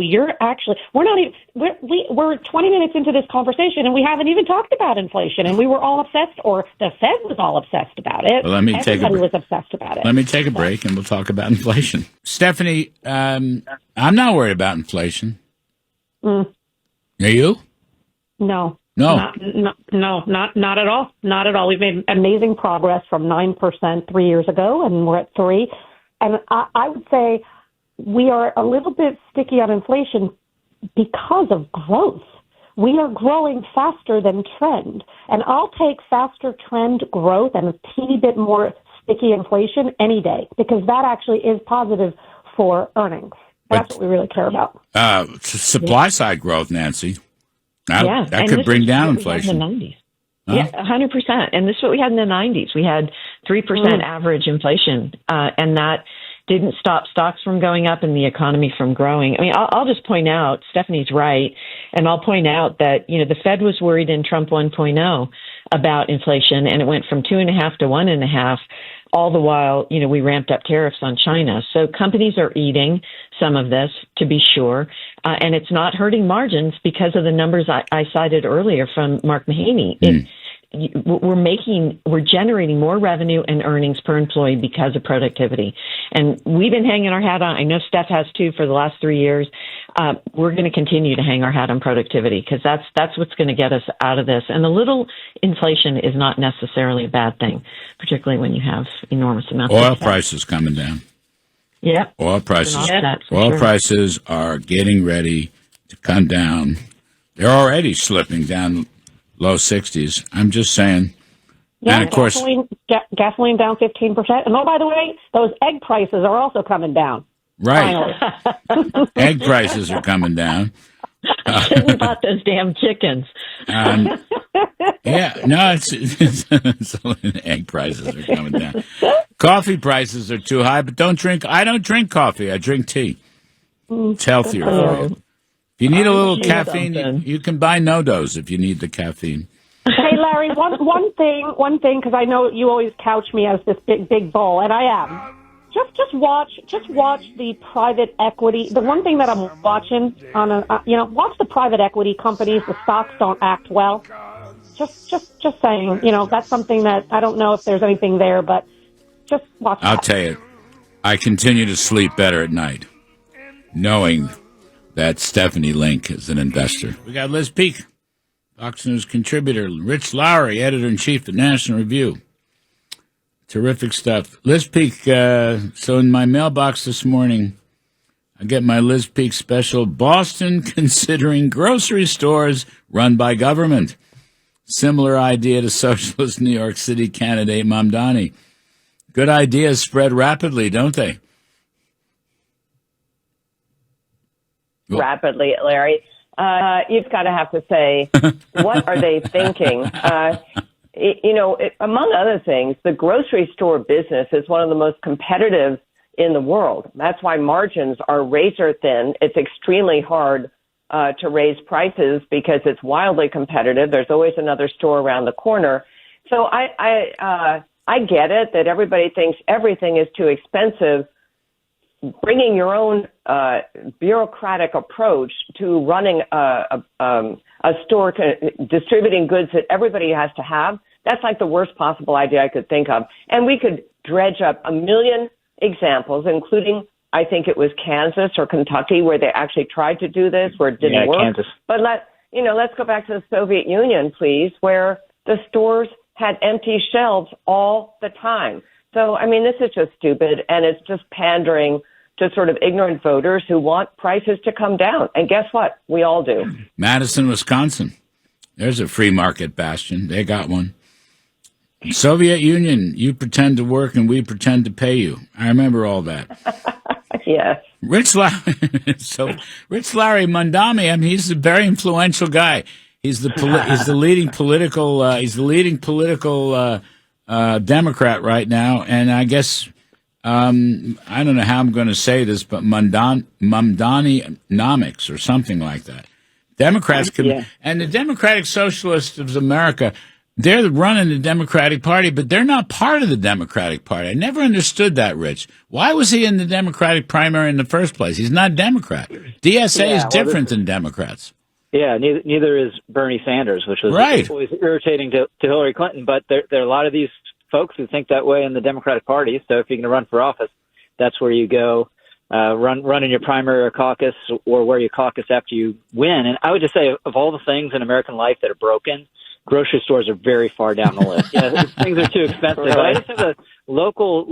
we're 20 minutes into this conversation and we haven't even talked about inflation, and we were all obsessed, or the Fed was all obsessed about it. Well, Everybody was obsessed about it. Let me take a break and we'll talk about inflation. Stephanie, I'm not worried about inflation. Are you? No. No. Not at all. Not at all. We've made amazing progress from 9% 3 years ago, and we're at 3%. And I would say we are a little bit sticky on inflation because of growth. We are growing faster than trend. And I'll take faster trend growth and a teeny bit more sticky inflation any day, because that actually is positive for earnings. That's what we really care about. Supply side growth, Nancy. That could bring down inflation. In the 90s. Yeah, 100%. And this is what we had in the 90s. We had 3% average inflation, and that didn't stop stocks from going up and the economy from growing. I mean, I'll just point out, Stephanie's right, and I'll point out that, the Fed was worried in Trump 1.0 about inflation, and it went from 2.5 to 1.5. All the while, we ramped up tariffs on China. So companies are eating some of this, to be sure, and it's not hurting margins because of the numbers I cited earlier from Mark Mahaney. We're generating more revenue and earnings per employee because of productivity. And we've been hanging our hat on, I know Steph has too, for the last 3 years. We're going to continue to hang our hat on productivity, because that's what's going to get us out of this. And a little inflation is not necessarily a bad thing, particularly when you have enormous amounts of oil prices coming down. Yeah. Oil prices are getting ready to come down. They're already slipping down low 60s. I'm just saying. Yeah, and of course, gasoline down 15%. And by the way, those egg prices are also coming down. Right. Egg prices are coming down. Shouldn't have bought those damn chickens. Egg prices are coming down. Coffee prices are too high, but I don't drink coffee. I drink tea. It's healthier for you. If you need a little caffeine, you can buy No-Dose if you need the caffeine. Hey, Larry, one thing, because I know you always couch me as this big bull, and I am. Just watch the private equity. The one thing that I'm watching watch the private equity companies. The stocks don't act well. Just saying, that's something that I don't know if there's anything there, but just watch I'll that. tell you, I continue to sleep better at night, knowing that Stephanie Link is an investor. We got Liz Peek, Fox News contributor, Rich Lowry, editor-in-chief at National Review. Terrific stuff. Liz Peek, so in my mailbox this morning, I get my Liz Peek special, Boston considering grocery stores run by government. Similar idea to socialist New York City candidate Mamdani. Good ideas spread rapidly, don't they? Rapidly, Larry. You've got to have to say, what are they thinking? Among other things, the grocery store business is one of the most competitive in the world. That's why margins are razor thin. It's extremely hard to raise prices because it's wildly competitive. There's always another store around the corner. So I get it that everybody thinks everything is too expensive. Bringing your own bureaucratic approach to running a store, distributing goods that everybody has to have, that's like the worst possible idea I could think of. And we could dredge up a million examples, including, I think it was Kansas or Kentucky, where they actually tried to do this, where it didn't work. Kansas. But let's go back to the Soviet Union, please, where the stores had empty shelves all the time. So, this is just stupid, and it's just pandering to sort of ignorant voters who want prices to come down. And guess what? We all do. Madison, Wisconsin. There's a free market bastion. They got one. Soviet Union, you pretend to work and we pretend to pay you. I remember all that. Yes. Rich Lowry Mamdani, he's a very influential guy. He's the leading political Democrat right now, and I guess I don't know how I'm going to say this, but Mamdani-nomics or something like that. Democrats and the Democratic Socialists of America, they're running the Democratic Party, but they're not part of the Democratic Party. I never understood that, Rich. Why was he in the Democratic primary in the first place? He's not Democrat. DSA is different than Democrats. Yeah, neither is Bernie Sanders, which was always irritating to Hillary Clinton. But there are a lot of these folks who think that way in the Democratic Party. So if you're going to run for office, that's where you go. Run in your primary or caucus, or where you caucus after you win. And I would just say, of all the things in American life that are broken, grocery stores are very far down the list. Things are too expensive. But I just have a local,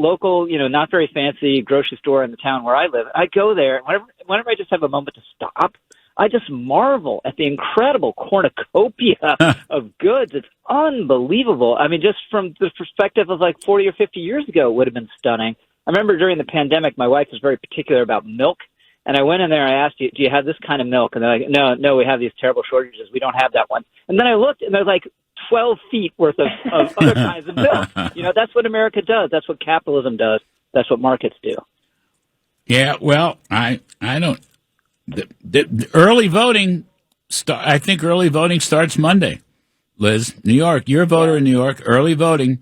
not very fancy grocery store in the town where I live. I go there, and whenever I just have a moment to stop, I just marvel at the incredible cornucopia of goods. It's unbelievable. Just from the perspective of like 40 or 50 years ago, it would have been stunning. I remember during the pandemic, my wife was very particular about milk. And I went in there and I asked, do you have this kind of milk? And they're like, no, we have these terrible shortages. We don't have that one. And then I looked, and there's like 12 feet worth of other kinds of milk. That's what America does. That's what capitalism does. That's what markets do. Yeah, well, I don't. The early voting, I think early voting starts Monday. Liz, New York, you're a voter in New York. Early voting.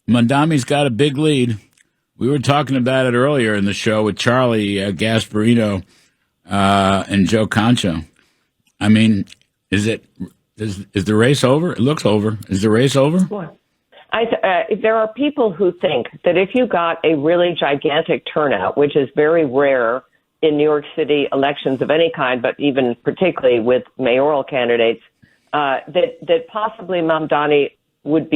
Mamdani's got a big lead. We were talking about it earlier in the show with Charlie Gasparino and Joe Concho. Is the race over? It looks over. Is the race over? There are people who think that if you got a really gigantic turnout, which is very rare in New York City elections of any kind, but even particularly with mayoral candidates, that possibly Mamdani would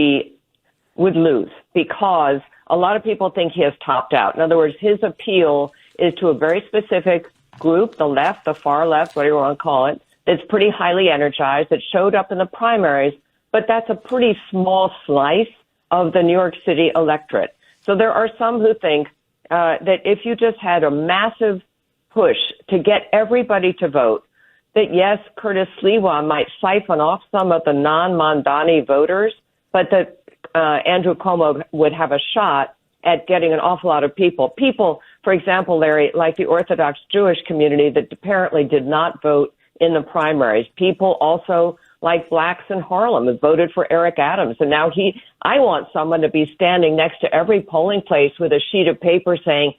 lose, because a lot of people think he has topped out. In other words, his appeal is to a very specific group, the left, the far left, whatever you want to call it, that's pretty highly energized, that showed up in the primaries, but that's a pretty small slice of the New York City electorate. So there are some who think that if you just had a massive push to get everybody to vote, that yes, Curtis Sliwa might siphon off some of the non-Mamdani voters, but that Andrew Cuomo would have a shot at getting an awful lot of people. People, for example, Larry, like the Orthodox Jewish community that apparently did not vote in the primaries. People also like blacks in Harlem who voted for Eric Adams. And now I want someone to be standing next to every polling place with a sheet of paper saying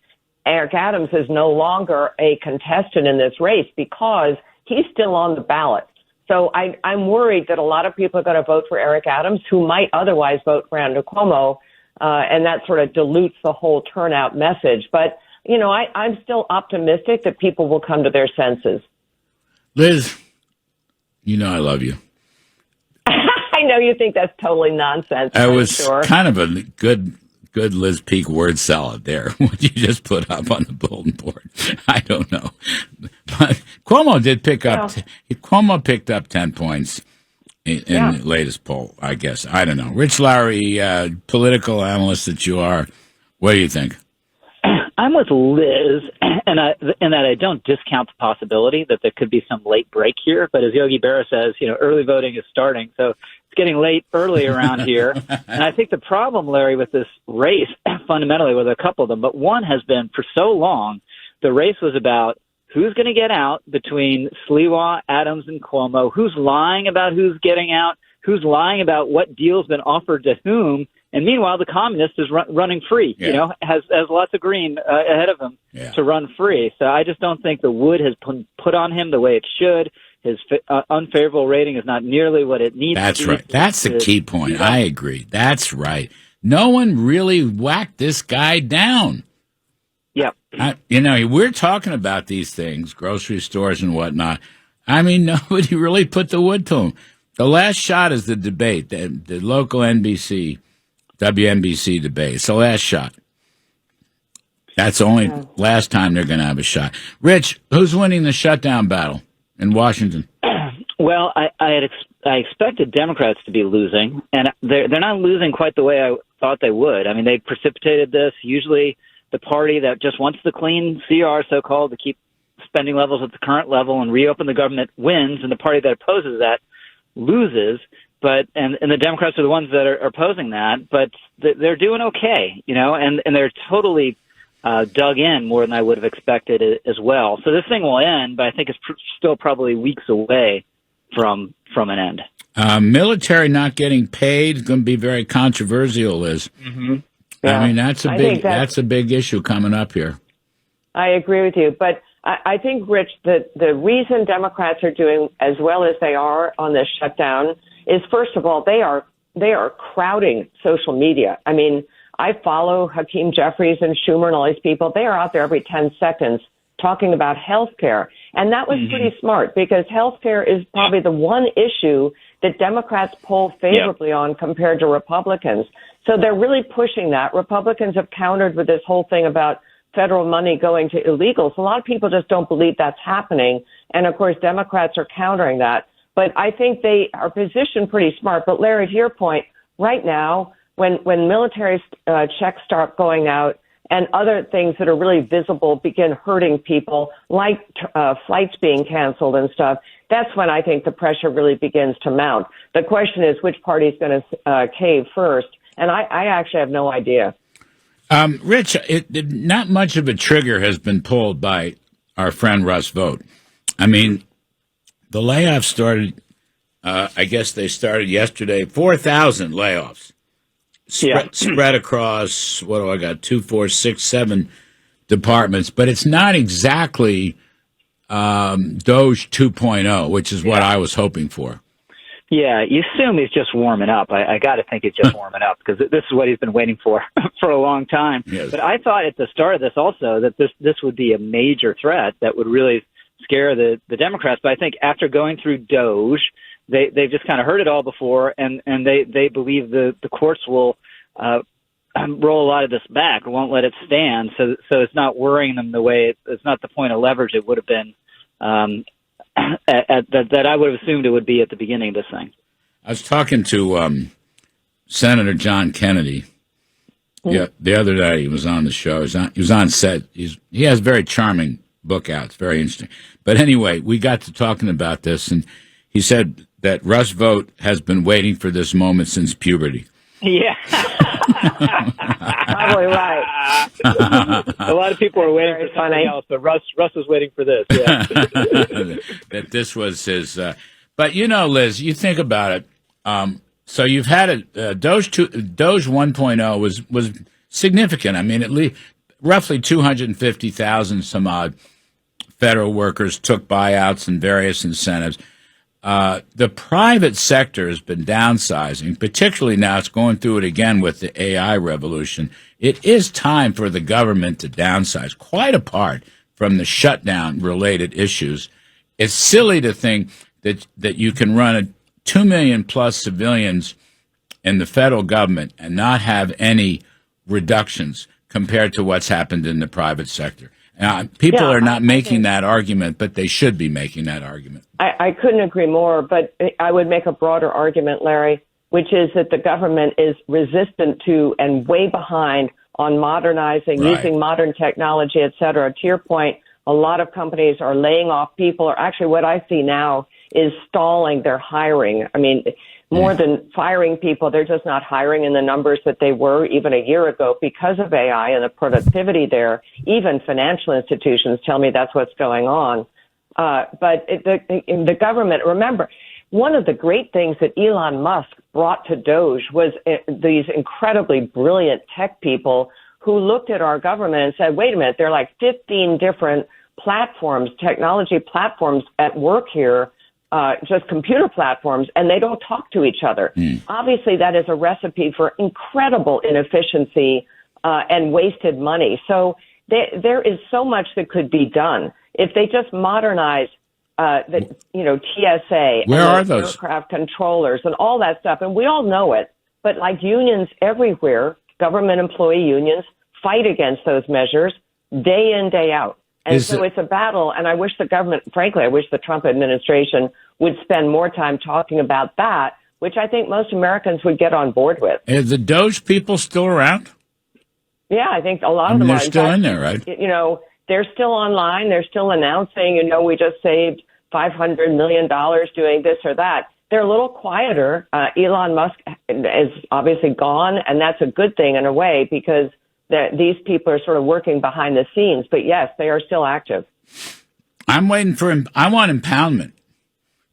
Eric Adams is no longer a contestant in this race because he's still on the ballot. So I'm worried that a lot of people are going to vote for Eric Adams who might otherwise vote for Andrew Cuomo, and that sort of dilutes the whole turnout message. But, I'm still optimistic that people will come to their senses. Liz, I love you. I know you think that's totally nonsense. It was kind of a good Liz Peak word salad there, what you just put up on the bulletin board. I don't know. But Cuomo did Cuomo picked up 10 points in the latest poll, I guess. I don't know. Rich Lowry, political analyst that you are, what do you think? I'm with Liz, and that I don't discount the possibility that there could be some late break here. But as Yogi Berra says, early voting is starting, so it's getting late early around here. And I think the problem, Larry, with this race, fundamentally, with a couple of them, but one has been for so long, the race was about who's going to get out between Sliwa, Adams, and Cuomo, who's lying about who's getting out, who's lying about what deal's been offered to whom. And meanwhile, the communist is running free, has lots of green ahead of him to run free. So I just don't think the wood has put on him the way it should. His unfavorable rating is not nearly what it needs to be. That's right. That's the key point. I agree. That's right. No one really whacked this guy down. Yep. We're talking about these things, grocery stores and whatnot. I mean, nobody really put the wood to him. The last shot is the debate, the local NBC, WNBC debate. It's the last shot. That's the only last time they're going to have a shot. Rich, who's winning the shutdown battle in Washington? Well, I expected Democrats to be losing, and they're not losing quite the way I thought they would. I mean, they precipitated this. Usually the party that just wants the clean CR, so-called, to keep spending levels at the current level and reopen the government wins, and the party that opposes that loses. But and the Democrats are the ones that are opposing that, but they're doing okay, and they're totally dug in more than I would have expected as well. So this thing will end, but I think it's still probably weeks away from an end. Military not getting paid is going to be very controversial, Liz. Mm-hmm. Yeah. I mean, that's a big issue coming up here. I agree with you, but I think, Rich, that the reason Democrats are doing as well as they are on this shutdown is, first of all, they are crowding social media. I mean, I follow Hakeem Jeffries and Schumer and all these people. They are out there every 10 seconds talking about health care. And that was pretty smart, because health care is probably the one issue that Democrats poll favorably on compared to Republicans. So they're really pushing that. Republicans have countered with this whole thing about federal money going to illegals. A lot of people just don't believe that's happening. And, of course, Democrats are countering that. But I think they are positioned pretty smart. But, Larry, to your point, right now, when military checks start going out and other things that are really visible begin hurting people, like flights being canceled and stuff, that's when I think the pressure really begins to mount. The question is which party is going to cave first, and I actually have no idea. Rich, not much of a trigger has been pulled by our friend Russ Vought. I mean, the layoffs started, I guess they started yesterday, 4,000 layoffs. Spread across, 2, 4, 6, 7 departments, but it's not exactly Doge 2.0, which is what I was hoping for. Yeah, you assume he's just warming up. I got to think he's just warming up, because this is what he's been waiting for for a long time. Yes. But I thought at the start of this also that this would be a major threat that would really scare the Democrats. But I think after going through Doge, they've just kind of heard it all before, and they believe the courts will roll a lot of this back, won't let it stand. So it's not worrying them the way it's not the point of leverage it would have been that I would have assumed it would be at the beginning of this thing. I was talking to Senator John Kennedy the other day. He was on the show. He was on set. He has a very charming book out. It's very interesting. But anyway, we got to talking about this, and he said that Russ Vought has been waiting for this moment since puberty. Yeah. Probably right. A lot of people are waiting for something else, but Russ was waiting for this. Yeah. That this was his. But Liz, you think about it. So you've had a Doge 1.0 was significant. I mean, at least roughly 250,000 some odd federal workers took buyouts and various incentives. the private sector has been downsizing, particularly now it's going through it again with the AI revolution. It is time for the government to downsize, quite apart from the shutdown-related issues. It's silly to think that you can run 2 million plus civilians in the federal government and not have any reductions compared to what's happened in the private sector. People are not making that argument, but they should be making that argument. I couldn't agree more, but I would make a broader argument, Larry, which is that the government is resistant to and way behind on modernizing, using modern technology, et cetera. To your point, a lot of companies are laying off people, or actually what I see now is stalling their hiring. I mean, more than firing people, they're just not hiring in the numbers that they were even a year ago because of AI and the productivity there. Even financial institutions tell me that's what's going on. But the government, remember, one of the great things that Elon Musk brought to Doge was these incredibly brilliant tech people who looked at our government and said, wait a minute, there are like 15 different platforms, technology platforms at work here, just computer platforms, and they don't talk to each other. Obviously, that is a recipe for incredible inefficiency and wasted money. So there is so much that could be done if they just modernize the TSA Where and are those aircraft controllers and all that stuff. And we all know it, but like unions everywhere, government employee unions fight against those measures day in, day out. And so it's a battle, and I wish the government, frankly, I wish the Trump administration would spend more time talking about that, which I think most Americans would get on board with. Are the Doge people still around? Yeah, I think a lot of them they're are. still in there, right? They're still online. They're still announcing, we just saved $500 million doing this or that. They're a little quieter. Elon Musk is obviously gone, and that's a good thing in a way because these people are sort of working behind the scenes. But yes, they are still active. I'm waiting for him. I want impoundment.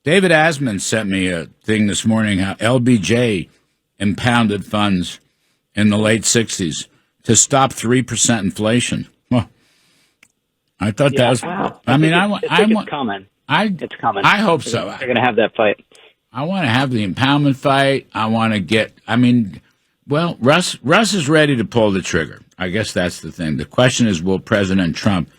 David Asman sent me a thing this morning how LBJ impounded funds in the late 60s to stop 3% inflation. Well, I thought that was. Wow. I mean, it's coming. It's coming. I hope so. They're going to have that fight. I want to have the impoundment fight. I want to get. I mean, well, Russ is ready to pull the trigger. I guess that's the thing. The question is, will President Trump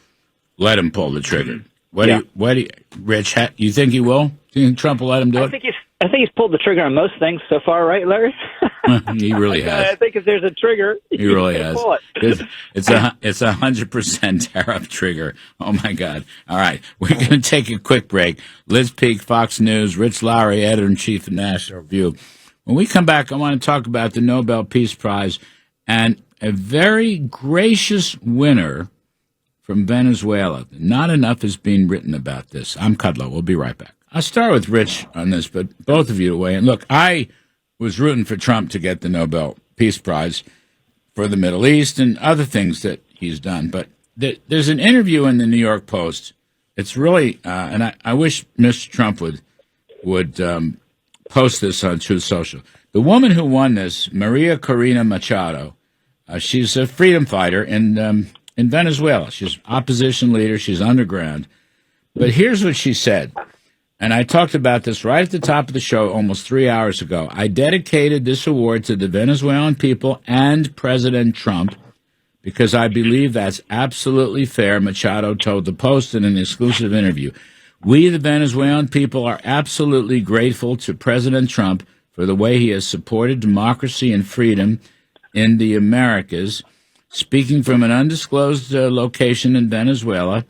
let him pull the trigger? Rich? You think he will? Do you think Trump will let him do it? I think he's pulled the trigger on most things so far, right, Larry? He really has. I think if there's a trigger, he really has. Pull it. It's 100% tariff trigger. Oh my God! All right, we're going to take a quick break. Liz Peek, Fox News. Rich Lowry, editor-in-chief of National Review. When we come back, I want to talk about the Nobel Peace Prize and a very gracious winner from Venezuela. Not enough is being written about this. I'm Kudlow. We'll be right back. I'll start with Rich on this, but both of you to weigh in. Look, I was rooting for Trump to get the Nobel Peace Prize for the Middle East and other things that he's done. But there's an interview in the New York Post. It's really, and I wish Mr. Trump would post this on Truth Social. The woman who won this, Maria Corina Machado, she's a freedom fighter in Venezuela. She's opposition leader. She's underground. But here's what she said. And I talked about this right at the top of the show almost 3 hours ago. I dedicated this award to the Venezuelan people and President Trump because I believe that's absolutely fair, Machado told the Post in an exclusive interview. We, the Venezuelan people, are absolutely grateful to President Trump for the way he has supported democracy and freedom in the Americas. Speaking from an undisclosed location in Venezuela,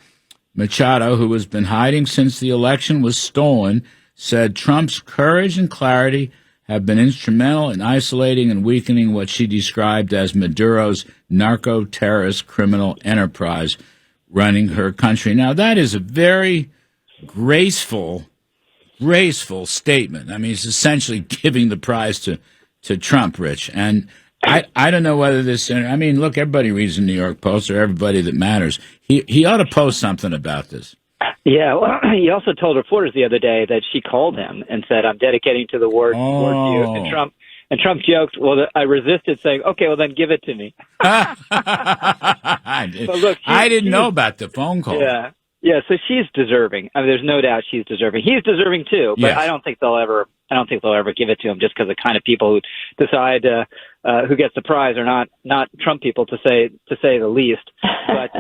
Machado, who has been hiding since the election was stolen, said Trump's courage and clarity have been instrumental in isolating and weakening what she described as Maduro's narco-terrorist criminal enterprise running her country. Now, that is a very graceful statement. I mean, it's essentially giving the prize to Trump, Rich. And I don't know whether this. I mean, look, everybody reads the New York Post, or everybody that matters. He ought to post something about this. Yeah, well, he also told reporters the other day that she called him and said, "I'm dedicating to the award to you." And Trump joked, "Well, I resisted saying, okay, well then give it to me." I didn't know about the phone call. Yeah. Yeah, so she's deserving. I mean, there's no doubt she's deserving. He's deserving too, but Yes. I don't think they'll ever give it to him just because the kind of people who decide who gets the prize are not Trump people, to say the least. But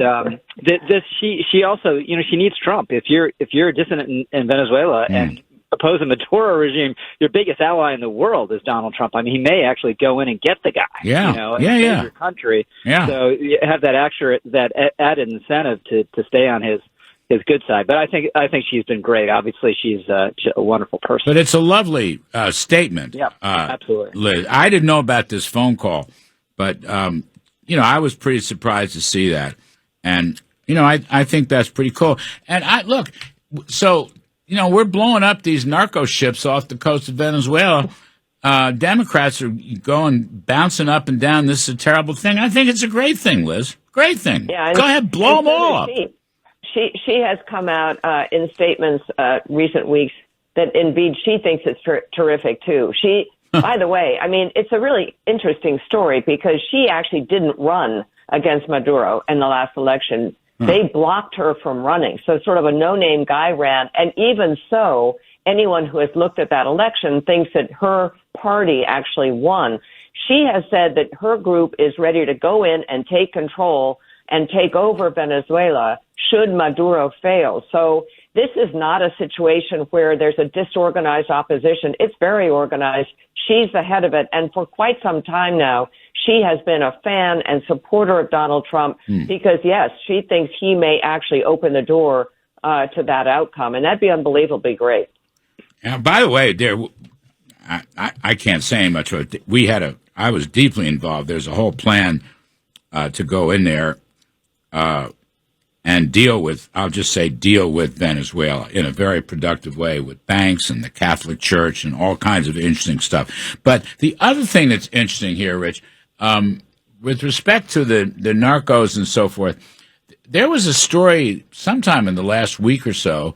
she also, she needs Trump. If you're a dissident in Venezuela and oppose the Maduro regime, your biggest ally in the world is Donald Trump. I mean, he may actually go in and get the guy. Yeah. And save your country. Yeah. So you have that added incentive to stay on his good side. But I think she's been great. Obviously, she's a wonderful person. But it's a lovely statement. Yeah, absolutely. Liz, I didn't know about this phone call, but I was pretty surprised to see that, and I think that's pretty cool. And we're blowing up these narco ships off the coast of Venezuela. Democrats are bouncing up and down. This is a terrible thing. I think it's a great thing, Liz. Great thing. Yeah, go ahead, blow them all up. She has come out in statements recent weeks that indeed she thinks it's terrific too. By the way, I mean, it's a really interesting story because she actually didn't run against Maduro in the last election. They blocked her from running. So sort of a no-name guy ran. And even so, anyone who has looked at that election thinks that her party actually won. She has said that her group is ready to go in and take control and take over Venezuela should Maduro fail. So this is not a situation where there's a disorganized opposition. It's very organized. She's the head of it. And for quite some time now, she has been a fan and supporter of Donald Trump because, yes, she thinks he may actually open the door to that outcome. And that'd be unbelievably great. By the way, I can't say much. I was deeply involved. There's a whole plan to go in there and deal with Venezuela in a very productive way with banks and the Catholic Church and all kinds of interesting stuff. But the other thing that's interesting here, Rich, with respect to the narcos and so forth, there was a story sometime in the last week or so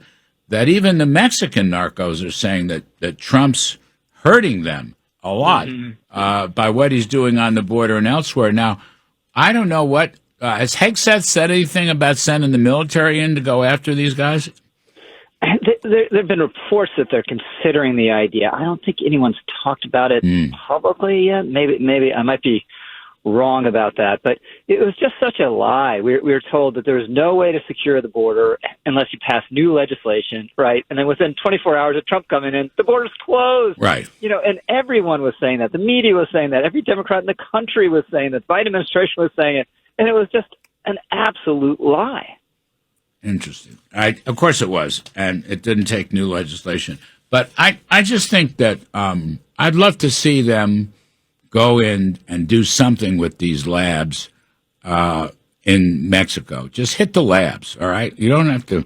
that even the Mexican narcos are saying that Trump's hurting them a lot by what he's doing on the border and elsewhere. Now, I don't know what has Hegseth said anything about sending the military in to go after these guys? There have been reports that they're considering the idea. I don't think anyone's talked about it publicly yet. Maybe I might be wrong about that, but it was just such a lie. We were told that there was no way to secure the border unless you pass new legislation, right? And then within 24 hours of Trump coming in, the border's closed. Right. And everyone was saying that. The media was saying that. Every Democrat in the country was saying that. The Biden administration was saying it. And it was just an absolute lie. Interesting. Of course it was, and it didn't take new legislation. But I just think that I'd love to see them go in and do something with these labs in Mexico. Just hit the labs, all right? You don't have to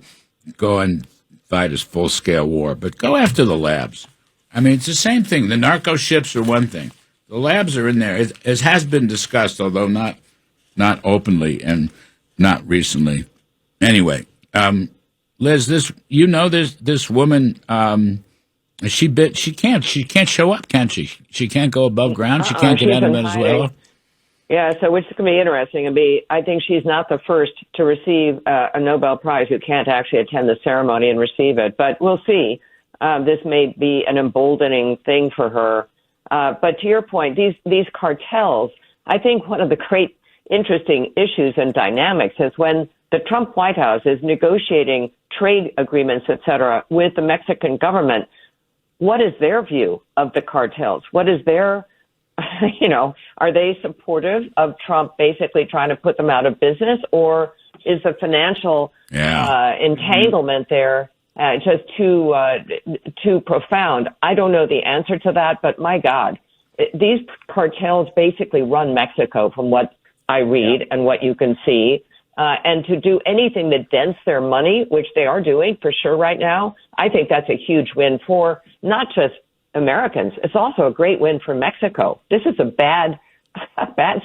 go and fight a full-scale war, but go after the labs. I mean, it's the same thing. The narco ships are one thing. The labs are in there. It has been discussed, although not openly and not recently. Anyway, Liz, this woman, she can't show up, can she? She can't go above ground. She can't get out of Venezuela. Yeah, so which is going to be interesting. I think she's not the first to receive a Nobel Prize who can't actually attend the ceremony and receive it. But we'll see. This may be an emboldening thing for her. But to your point, these cartels, I think one of the great interesting issues and dynamics is when the Trump White House is negotiating trade agreements, et cetera, with the Mexican government. What is their view of the cartels? What is their, are they supportive of Trump basically trying to put them out of business, or is the financial entanglement there just too profound? I don't know the answer to that, but my God, these cartels basically run Mexico from what I read and what you can see. And to do anything that dents their money, which they are doing for sure right now, I think that's a huge win for not just Americans. It's also a great win for Mexico. This is a bad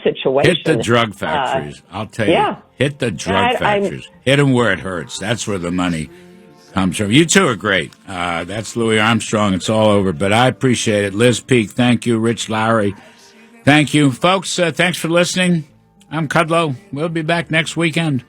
situation. Hit the drug factories. I'll tell you. Hit the drug factories. Hit them where it hurts. That's where the money comes from. You two are great. That's Louis Armstrong. It's all over, but I appreciate it. Liz Peek, thank you. Rich Lowry, thank you. Folks, thanks for listening. I'm Kudlow. We'll be back next weekend.